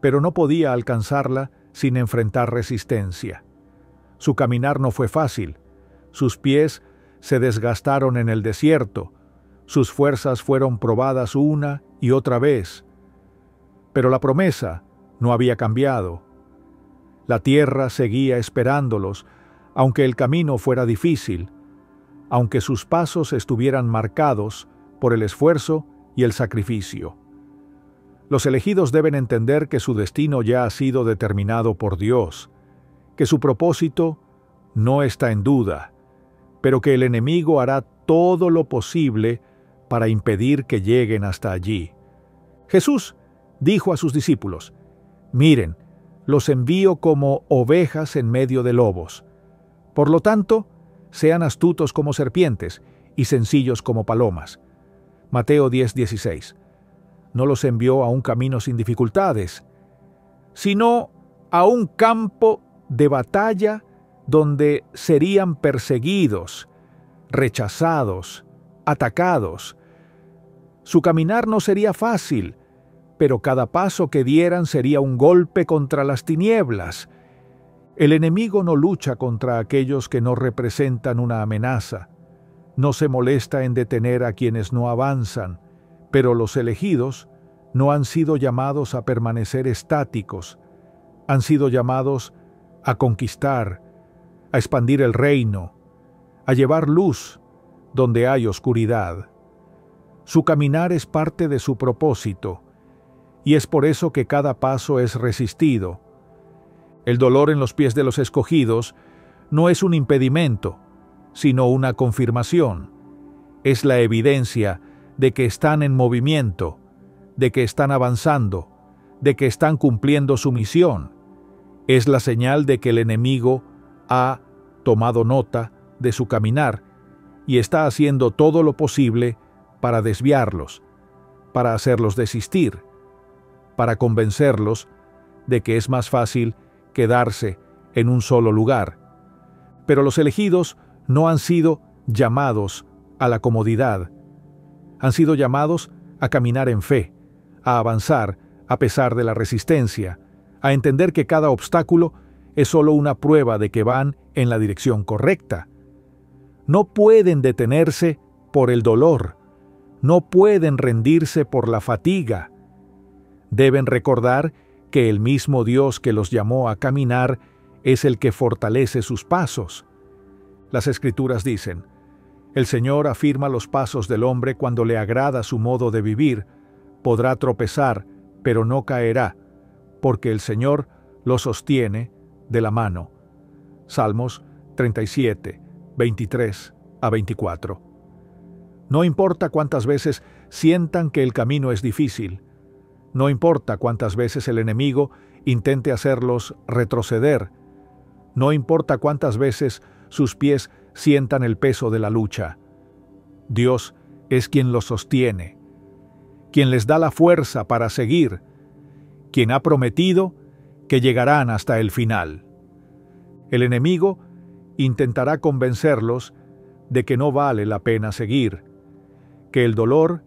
pero no podía alcanzarla sin enfrentar resistencia. Su caminar no fue fácil, sus pies se desgastaron en el desierto, sus fuerzas fueron probadas una y otra vez. Pero la promesa no había cambiado. La tierra seguía esperándolos, aunque el camino fuera difícil, aunque sus pasos estuvieran marcados por el esfuerzo y el sacrificio. Los elegidos deben entender que su destino ya ha sido determinado por Dios, que su propósito no está en duda, pero que el enemigo hará todo lo posible para impedir que lleguen hasta allí. Jesús dijo a sus discípulos: «Miren, los envío como ovejas en medio de lobos. Por lo tanto, sean astutos como serpientes y sencillos como palomas». Mateo 10:16. No los envió a un camino sin dificultades, sino a un campo de batalla donde serían perseguidos, rechazados, atacados. Su caminar no sería fácil, pero cada paso que dieran sería un golpe contra las tinieblas. El enemigo no lucha contra aquellos que no representan una amenaza. No se molesta en detener a quienes no avanzan, pero los elegidos no han sido llamados a permanecer estáticos, han sido llamados a conquistar, a expandir el reino, a llevar luz donde hay oscuridad. Su caminar es parte de su propósito, y es por eso que cada paso es resistido. El dolor en los pies de los escogidos no es un impedimento, sino una confirmación. Es la evidencia de que están en movimiento, de que están avanzando, de que están cumpliendo su misión. Es la señal de que el enemigo ha tomado nota de su caminar y está haciendo todo lo posible para desviarlos, para hacerlos desistir, para convencerlos de que es más fácil quedarse en un solo lugar. Pero los elegidos no han sido llamados a la comodidad, han sido llamados a caminar en fe, a avanzar a pesar de la resistencia, a entender que cada obstáculo es solo una prueba de que van en la dirección correcta. No pueden detenerse por el dolor, no pueden rendirse por la fatiga. Deben recordar que el mismo Dios que los llamó a caminar es el que fortalece sus pasos. Las Escrituras dicen: el Señor afirma los pasos del hombre cuando le agrada su modo de vivir. Podrá tropezar, pero no caerá, porque el Señor lo sostiene de la mano. Salmos 37, 23 a 24. No importa cuántas veces sientan que el camino es difícil, no importa cuántas veces el enemigo intente hacerlos retroceder, no importa cuántas veces sus pies sientan el peso de la lucha. Dios es quien los sostiene, quien les da la fuerza para seguir, quien ha prometido que llegarán hasta el final. El enemigo intentará convencerlos de que no vale la pena seguir, que el dolor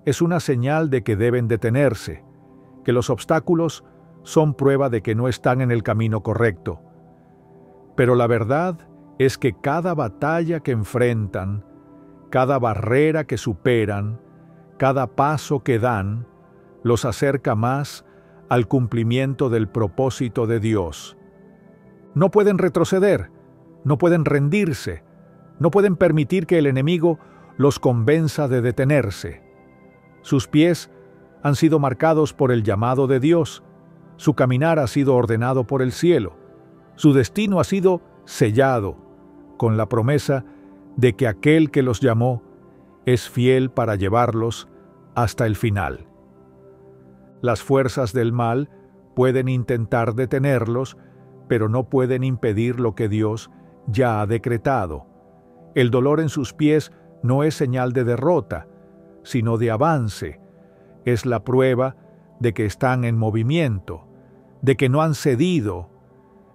es una señal de que deben detenerse, que los obstáculos son prueba de que no están en el camino correcto. Pero la verdad es que cada batalla que enfrentan, cada barrera que superan, cada paso que dan, los acerca más al cumplimiento del propósito de Dios. No pueden retroceder, no pueden rendirse, no pueden permitir que el enemigo los convenza de detenerse. Sus pies han sido marcados por el llamado de Dios, su caminar ha sido ordenado por el cielo, su destino ha sido sellado, con la promesa de que aquel que los llamó es fiel para llevarlos hasta el final. Las fuerzas del mal pueden intentar detenerlos, pero no pueden impedir lo que Dios ya ha decretado. El dolor en sus pies no es señal de derrota, sino de avance. Es la prueba de que están en movimiento, de que no han cedido,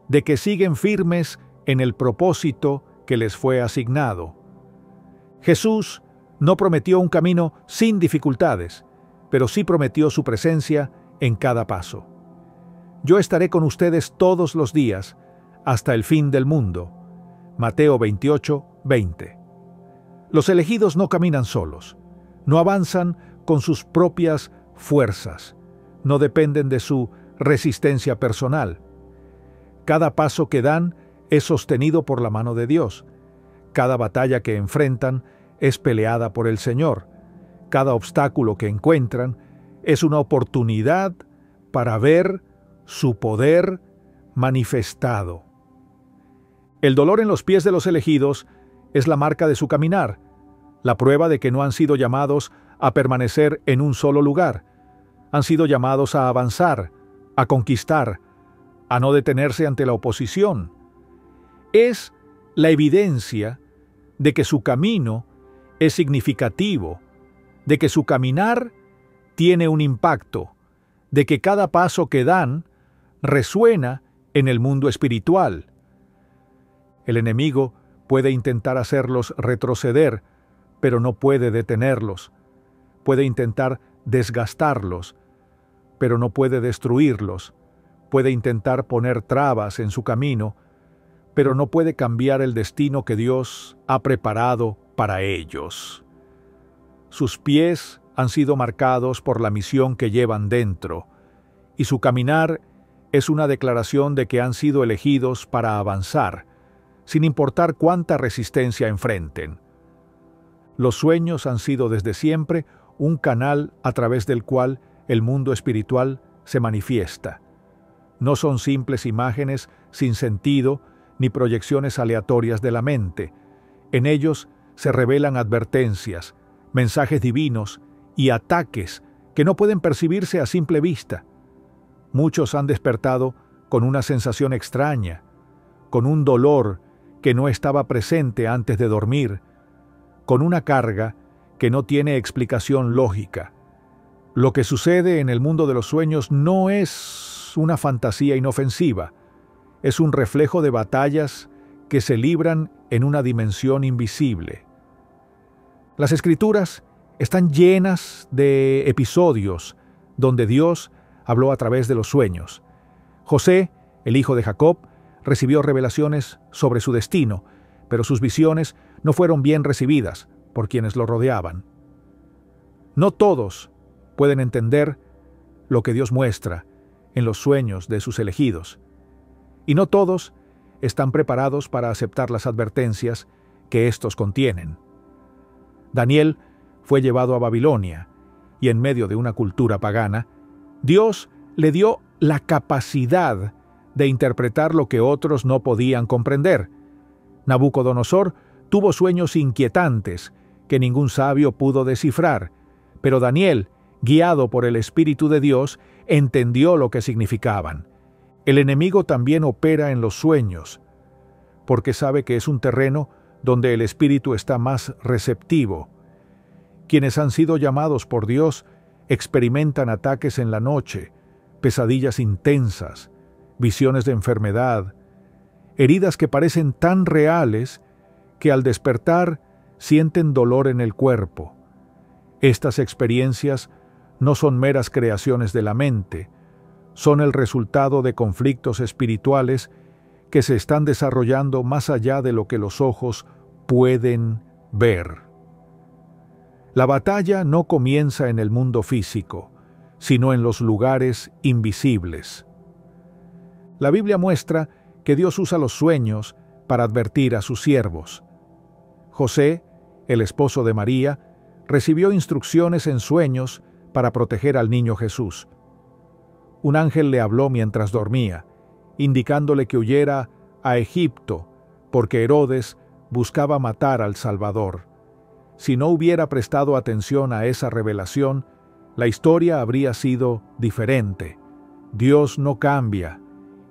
de que siguen firmes en el propósito que les fue asignado. Jesús no prometió un camino sin dificultades, pero sí prometió su presencia en cada paso. Yo estaré con ustedes todos los días, hasta el fin del mundo. Mateo 28, 20. Los elegidos no caminan solos, no avanzan con sus propias fuerzas, no dependen de su resistencia personal. Cada paso que dan es sostenido por la mano de Dios. Cada batalla que enfrentan es peleada por el Señor. Cada obstáculo que encuentran es una oportunidad para ver su poder manifestado. El dolor en los pies de los elegidos es la marca de su caminar, la prueba de que no han sido llamados a permanecer en un solo lugar. Han sido llamados a avanzar, a conquistar, a no detenerse ante la oposición. Es la evidencia de que su camino es significativo, de que su caminar tiene un impacto, de que cada paso que dan resuena en el mundo espiritual. El enemigo puede intentar hacerlos retroceder, pero no puede detenerlos. Puede intentar desgastarlos, pero no puede destruirlos. Puede intentar poner trabas en su camino, pero no puede cambiar el destino que Dios ha preparado para ellos. Sus pies han sido marcados por la misión que llevan dentro, y su caminar es una declaración de que han sido elegidos para avanzar, sin importar cuánta resistencia enfrenten. Los sueños han sido desde siempre un canal a través del cual el mundo espiritual se manifiesta. No son simples imágenes sin sentido ni proyecciones aleatorias de la mente. En ellos se revelan advertencias, mensajes divinos y ataques que no pueden percibirse a simple vista. Muchos han despertado con una sensación extraña, con un dolor que no estaba presente antes de dormir, con una carga que no tiene explicación lógica. Lo que sucede en el mundo de los sueños no es una fantasía inofensiva, es un reflejo de batallas que se libran en una dimensión invisible. Las Escrituras están llenas de episodios donde Dios habló a través de los sueños. José, el hijo de Jacob, recibió revelaciones sobre su destino, pero sus visiones no fueron bien recibidas por quienes lo rodeaban. No todos pueden entender lo que Dios muestra en los sueños de sus elegidos. y no todos están preparados para aceptar las advertencias que estos contienen. Daniel fue llevado a Babilonia, y en medio de una cultura pagana, Dios le dio la capacidad de interpretar lo que otros no podían comprender. Nabucodonosor tuvo sueños inquietantes que ningún sabio pudo descifrar, pero Daniel, guiado por el Espíritu de Dios, entendió lo que significaban. El enemigo también opera en los sueños, porque sabe que es un terreno donde el Espíritu está más receptivo. Quienes han sido llamados por Dios experimentan ataques en la noche, pesadillas intensas, visiones de enfermedad, heridas que parecen tan reales que al despertar sienten dolor en el cuerpo. Estas experiencias no son meras creaciones de la mente, son el resultado de conflictos espirituales que se están desarrollando más allá de lo que los ojos pueden ver. La batalla no comienza en el mundo físico, sino en los lugares invisibles. La Biblia muestra que Dios usa los sueños para advertir a sus siervos. José, el esposo de María, recibió instrucciones en sueños para proteger al niño Jesús. Un ángel le habló mientras dormía, indicándole que huyera a Egipto, porque Herodes buscaba matar al Salvador. Si no hubiera prestado atención a esa revelación, la historia habría sido diferente. Dios no cambia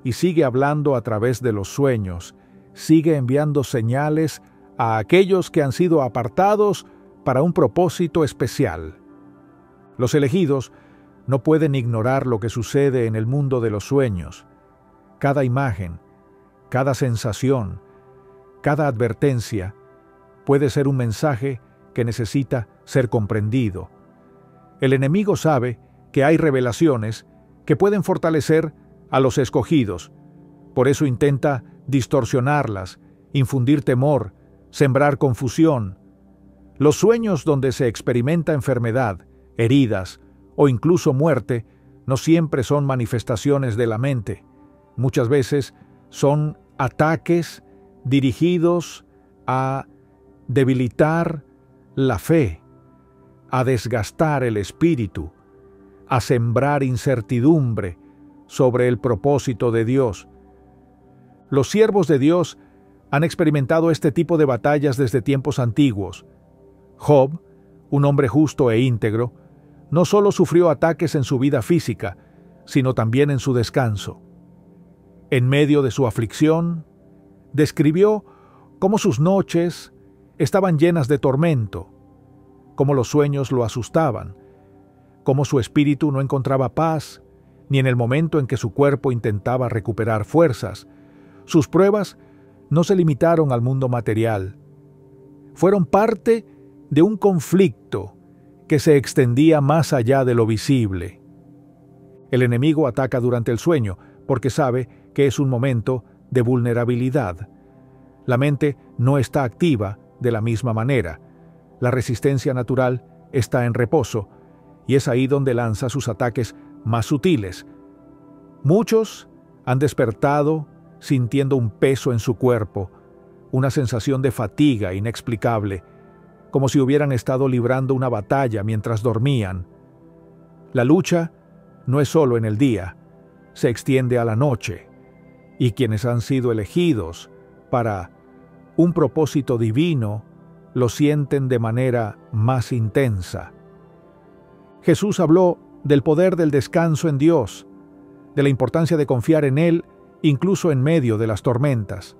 y sigue hablando a través de los sueños, sigue enviando señales a aquellos que han sido apartados para un propósito especial. Los elegidos no pueden ignorar lo que sucede en el mundo de los sueños. Cada imagen, cada sensación, cada advertencia puede ser un mensaje que necesita ser comprendido. El enemigo sabe que hay revelaciones que pueden fortalecer a los escogidos. Por eso intenta distorsionarlas, infundir temor, sembrar confusión. Los sueños donde se experimenta enfermedad, heridas o incluso muerte no siempre son manifestaciones de la mente. Muchas veces son ataques dirigidos a debilitar la fe, a desgastar el espíritu, a sembrar incertidumbre sobre el propósito de Dios. Los siervos de Dios han experimentado este tipo de batallas desde tiempos antiguos. Job, un hombre justo e íntegro, no solo sufrió ataques en su vida física, sino también en su descanso. En medio de su aflicción, describió cómo sus noches estaban llenas de tormento, cómo los sueños lo asustaban, cómo su espíritu no encontraba paz, ni en el momento en que su cuerpo intentaba recuperar fuerzas. Sus pruebas no se limitaron al mundo material. Fueron parte de un conflicto que se extendía más allá de lo visible. El enemigo ataca durante el sueño porque sabe que es un momento de vulnerabilidad. La mente no está activa de la misma manera. La resistencia natural está en reposo y es ahí donde lanza sus ataques más sutiles. Muchos han despertado sintiendo un peso en su cuerpo, una sensación de fatiga inexplicable, como si hubieran estado librando una batalla mientras dormían. La lucha no es solo en el día, se extiende a la noche, y quienes han sido elegidos para un propósito divino lo sienten de manera más intensa. Jesús habló del poder del descanso en Dios, de la importancia de confiar en Él incluso en medio de las tormentas.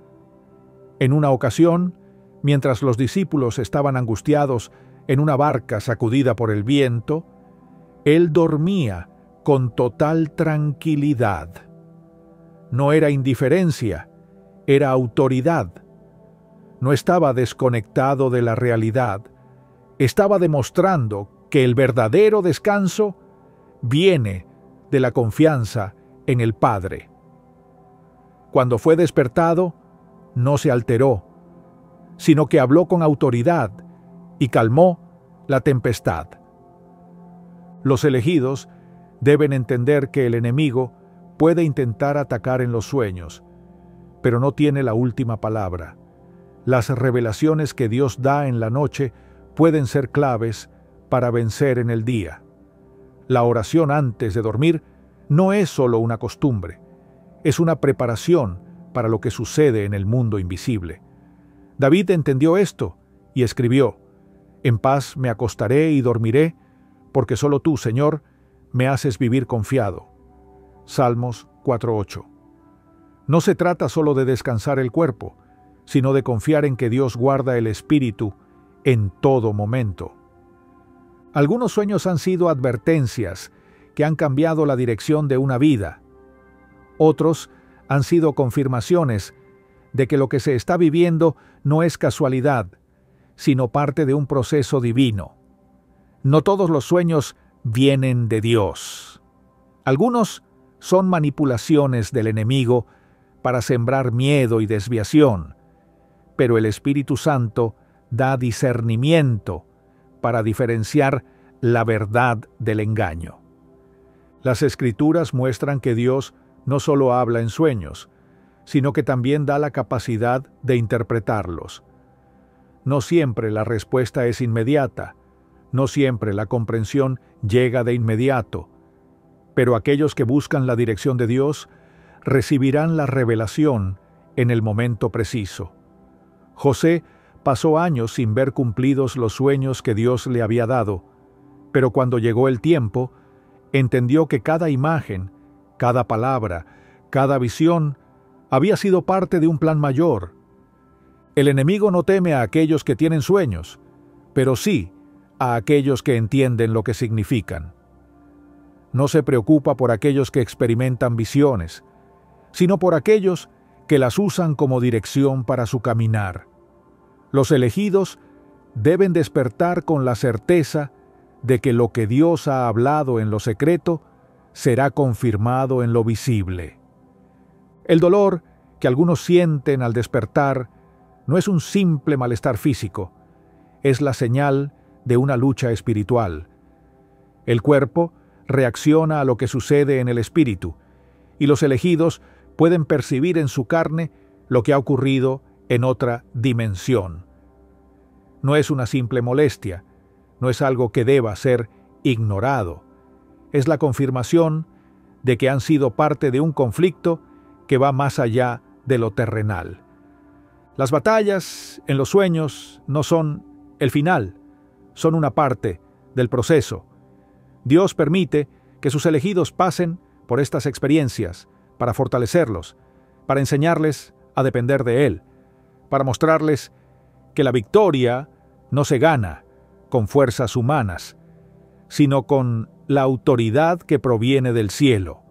En una ocasión, mientras los discípulos estaban angustiados en una barca sacudida por el viento, Él dormía con total tranquilidad. No era indiferencia, era autoridad. No estaba desconectado de la realidad, estaba demostrando que el verdadero descanso viene de la confianza en el Padre. Cuando fue despertado, no se alteró, sino que habló con autoridad y calmó la tempestad. Los elegidos deben entender que el enemigo puede intentar atacar en los sueños, pero no tiene la última palabra. Las revelaciones que Dios da en la noche pueden ser claves para vencer en el día. La oración antes de dormir no es solo una costumbre, es una preparación para lo que sucede en el mundo invisible. David entendió esto y escribió: «En paz me acostaré y dormiré, porque solo tú, Señor, me haces vivir confiado». Salmos 4:8. No se trata solo de descansar el cuerpo, sino de confiar en que Dios guarda el espíritu en todo momento. Algunos sueños han sido advertencias que han cambiado la dirección de una vida. Otros han sido confirmaciones de que lo que se está viviendo no es casualidad, sino parte de un proceso divino. No todos los sueños vienen de Dios. Algunos son manipulaciones del enemigo para sembrar miedo y desviación, pero el Espíritu Santo da discernimiento para diferenciar la verdad del engaño. Las Escrituras muestran que Dios no solo habla en sueños, sino que también da la capacidad de interpretarlos. No siempre la respuesta es inmediata, no siempre la comprensión llega de inmediato, pero aquellos que buscan la dirección de Dios recibirán la revelación en el momento preciso. José pasó años sin ver cumplidos los sueños que Dios le había dado, pero cuando llegó el tiempo, entendió que cada imagen, cada palabra, cada visión había sido parte de un plan mayor. El enemigo no teme a aquellos que tienen sueños, pero sí a aquellos que entienden lo que significan. No se preocupa por aquellos que experimentan visiones, sino por aquellos que las usan como dirección para su caminar. Los elegidos deben despertar con la certeza de que lo que Dios ha hablado en lo secreto será confirmado en lo visible. El dolor que algunos sienten al despertar no es un simple malestar físico, es la señal de una lucha espiritual. El cuerpo reacciona a lo que sucede en el espíritu, y los elegidos pueden percibir en su carne lo que ha ocurrido en otra dimensión. No es una simple molestia, no es algo que deba ser ignorado. Es la confirmación de que han sido parte de un conflicto que va más allá de lo terrenal. Las batallas en los sueños no son el final, son una parte del proceso. Dios permite que sus elegidos pasen por estas experiencias para fortalecerlos, para enseñarles a depender de Él, para mostrarles que la victoria no se gana con fuerzas humanas, sino con la autoridad que proviene del cielo.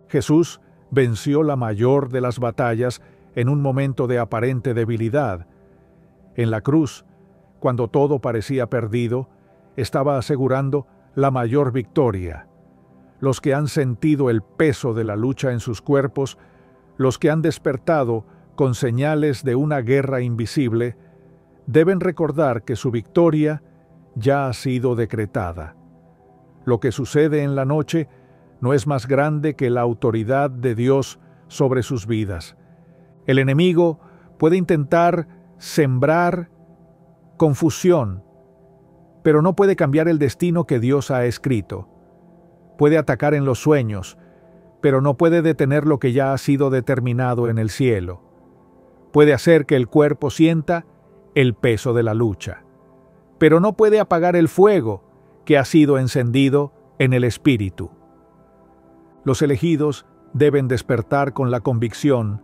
Jesús venció la mayor de las batallas en un momento de aparente debilidad. En la cruz, cuando todo parecía perdido, estaba asegurando la mayor victoria. Los que han sentido el peso de la lucha en sus cuerpos, los que han despertado con señales de una guerra invisible, deben recordar que su victoria ya ha sido decretada. Lo que sucede en la noche no es más grande que la autoridad de Dios sobre sus vidas. El enemigo puede intentar sembrar confusión, pero no puede cambiar el destino que Dios ha escrito. Puede atacar en los sueños, pero no puede detener lo que ya ha sido determinado en el cielo. Puede hacer que el cuerpo sienta el peso de la lucha, pero no puede apagar el fuego que ha sido encendido en el espíritu. Los elegidos deben despertar con la convicción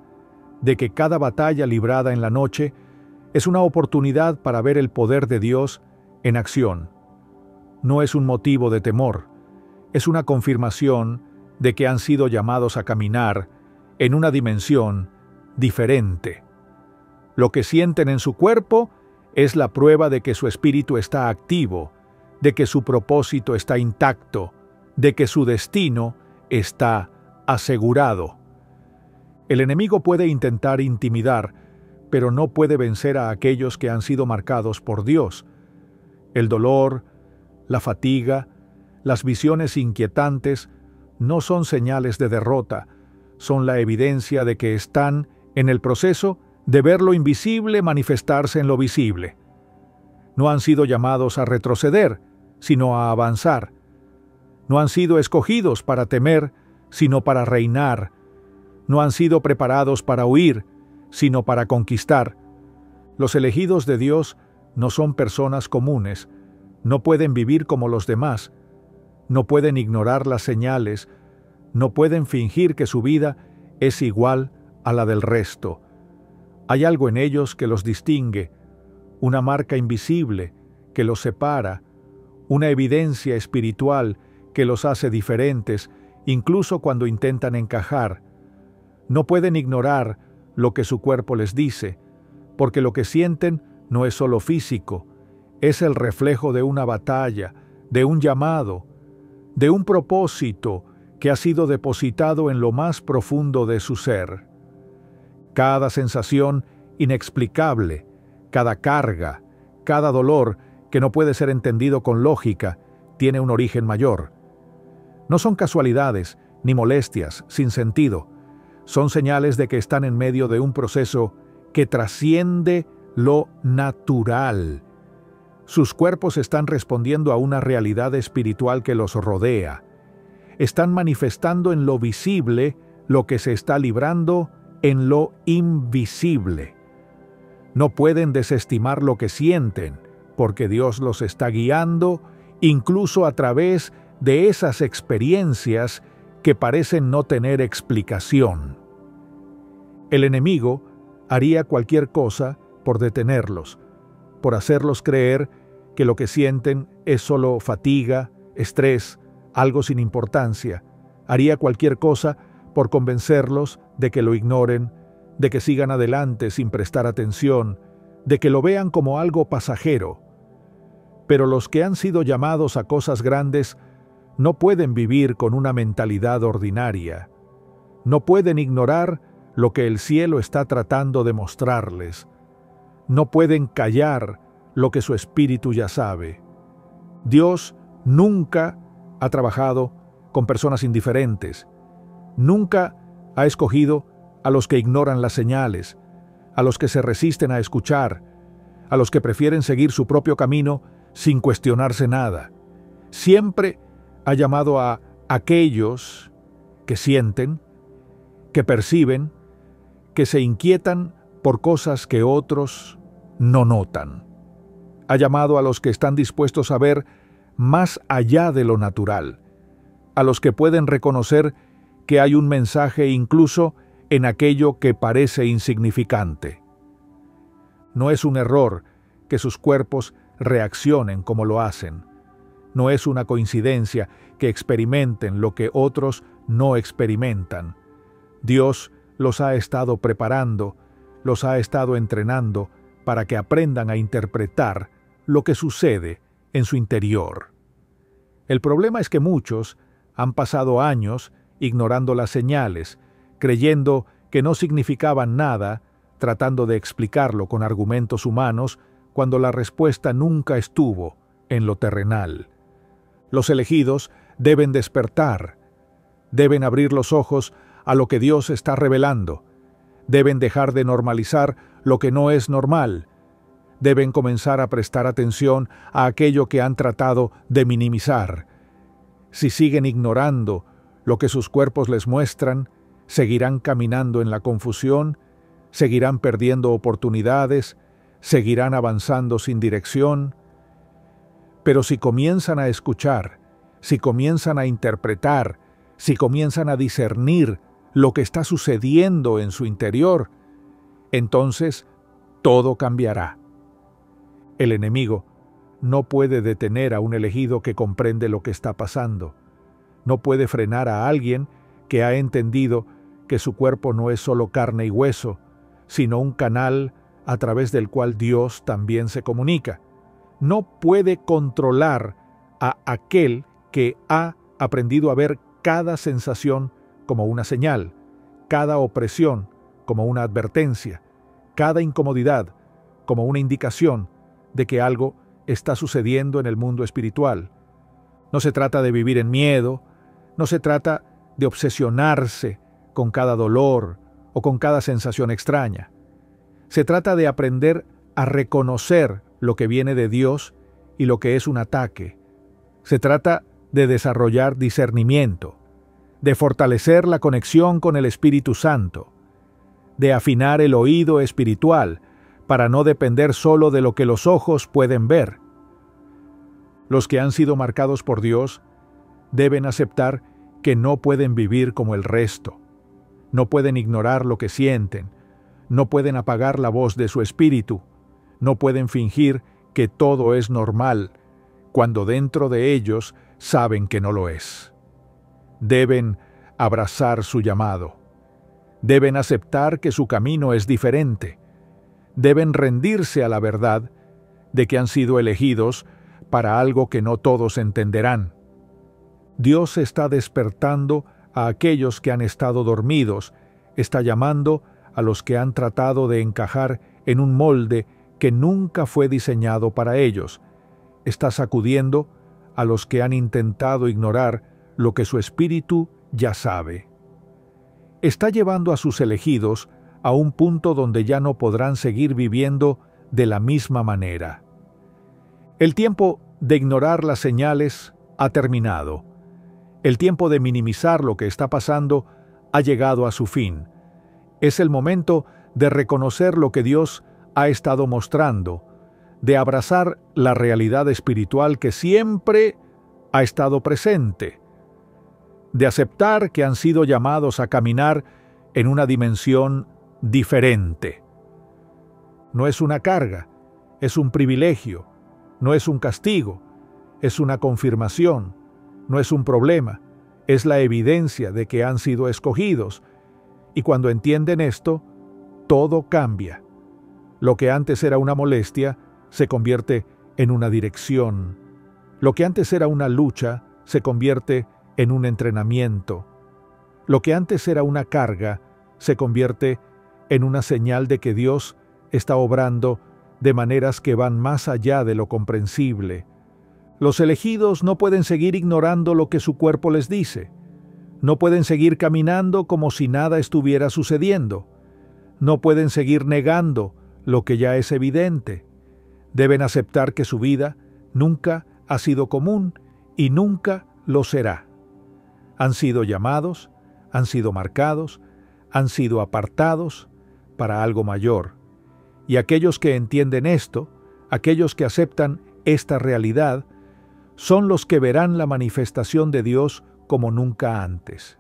de que cada batalla librada en la noche es una oportunidad para ver el poder de Dios en acción. No es un motivo de temor, es una confirmación de que han sido llamados a caminar en una dimensión diferente. Lo que sienten en su cuerpo es la prueba de que su espíritu está activo, de que su propósito está intacto, de que su destino está asegurado. El enemigo puede intentar intimidar, pero no puede vencer a aquellos que han sido marcados por Dios. El dolor, la fatiga, las visiones inquietantes no son señales de derrota, son la evidencia de que están en el proceso de ver lo invisible manifestarse en lo visible. No han sido llamados a retroceder, sino a avanzar. No han sido escogidos para temer, sino para reinar. No han sido preparados para huir, sino para conquistar. Los elegidos de Dios no son personas comunes, no pueden vivir como los demás, no pueden ignorar las señales, no pueden fingir que su vida es igual a la del resto. Hay algo en ellos que los distingue, una marca invisible que los separa, una evidencia espiritual que los hace diferentes, incluso cuando intentan encajar. No pueden ignorar lo que su cuerpo les dice, porque lo que sienten no es solo físico, es el reflejo de una batalla, de un llamado, de un propósito que ha sido depositado en lo más profundo de su ser. Cada sensación inexplicable, cada carga, cada dolor que no puede ser entendido con lógica, tiene un origen mayor. No son casualidades ni molestias sin sentido, son señales de que están en medio de un proceso que trasciende lo natural. Sus cuerpos están respondiendo a una realidad espiritual que los rodea. Están manifestando en lo visible lo que se está librando en lo invisible. No pueden desestimar lo que sienten, porque Dios los está guiando, incluso a través de esas experiencias que parecen no tener explicación. El enemigo haría cualquier cosa por detenerlos, por hacerlos creer que lo que sienten es solo fatiga, estrés, algo sin importancia. Haría cualquier cosa por convencerlos de que lo ignoren, de que sigan adelante sin prestar atención, de que lo vean como algo pasajero. Pero los que han sido llamados a cosas grandes no pueden vivir con una mentalidad ordinaria. No pueden ignorar lo que el cielo está tratando de mostrarles. No pueden callar lo que su espíritu ya sabe. Dios nunca ha trabajado con personas indiferentes. Nunca ha escogido a los que ignoran las señales, a los que se resisten a escuchar, a los que prefieren seguir su propio camino sin cuestionarse nada. Siempre ha llamado a aquellos que sienten, que perciben, que se inquietan por cosas que otros no notan. Ha llamado a los que están dispuestos a ver más allá de lo natural, a los que pueden reconocer que hay un mensaje incluso en aquello que parece insignificante. No es un error que sus cuerpos reaccionen como lo hacen. No es una coincidencia que experimenten lo que otros no experimentan. Dios los ha estado preparando, los ha estado entrenando para que aprendan a interpretar lo que sucede en su interior. El problema es que muchos han pasado años ignorando las señales, creyendo que no significaban nada, tratando de explicarlo con argumentos humanos, cuando la respuesta nunca estuvo en lo terrenal. Los elegidos deben despertar, deben abrir los ojos a lo que Dios está revelando, deben dejar de normalizar lo que no es normal, deben comenzar a prestar atención a aquello que han tratado de minimizar. Si siguen ignorando lo que sus cuerpos les muestran, seguirán caminando en la confusión, seguirán perdiendo oportunidades, seguirán avanzando sin dirección. Pero si comienzan a escuchar, si comienzan a interpretar, si comienzan a discernir lo que está sucediendo en su interior, entonces todo cambiará. El enemigo no puede detener a un elegido que comprende lo que está pasando. No puede frenar a alguien que ha entendido que su cuerpo no es solo carne y hueso, sino un canal a través del cual Dios también se comunica. No puede controlar a aquel que ha aprendido a ver cada sensación como una señal, cada opresión como una advertencia, cada incomodidad como una indicación de que algo está sucediendo en el mundo espiritual. No se trata de vivir en miedo, no se trata de obsesionarse con cada dolor o con cada sensación extraña. Se trata de aprender a reconocer lo que viene de Dios y lo que es un ataque. Se trata de desarrollar discernimiento, de fortalecer la conexión con el Espíritu Santo, de afinar el oído espiritual para no depender solo de lo que los ojos pueden ver. Los que han sido marcados por Dios deben aceptar que no pueden vivir como el resto. No pueden ignorar lo que sienten, no pueden apagar la voz de su espíritu, no pueden fingir que todo es normal, cuando dentro de ellos saben que no lo es. Deben abrazar su llamado. Deben aceptar que su camino es diferente. Deben rendirse a la verdad de que han sido elegidos para algo que no todos entenderán. Dios está despertando a aquellos que han estado dormidos, está llamando a los que han tratado de encajar en un molde que nunca fue diseñado para ellos, está sacudiendo a los que han intentado ignorar lo que su espíritu ya sabe. Está llevando a sus elegidos a un punto donde ya no podrán seguir viviendo de la misma manera. El tiempo de ignorar las señales ha terminado. El tiempo de minimizar lo que está pasando ha llegado a su fin. Es el momento de reconocer lo que Dios ha estado mostrando, de abrazar la realidad espiritual que siempre ha estado presente, de aceptar que han sido llamados a caminar en una dimensión diferente. No es una carga, es un privilegio, no es un castigo, es una confirmación, no es un problema, es la evidencia de que han sido escogidos. Y cuando entienden esto, todo cambia. Lo que antes era una molestia se convierte en una dirección. Lo que antes era una lucha se convierte en un entrenamiento. Lo que antes era una carga se convierte en una señal de que Dios está obrando de maneras que van más allá de lo comprensible. Los elegidos no pueden seguir ignorando lo que su cuerpo les dice. No pueden seguir caminando como si nada estuviera sucediendo. No pueden seguir negando lo que ya es evidente. Deben aceptar que su vida nunca ha sido común y nunca lo será. Han sido llamados, han sido marcados, han sido apartados para algo mayor. Y aquellos que entienden esto, aquellos que aceptan esta realidad, son los que verán la manifestación de Dios como nunca antes.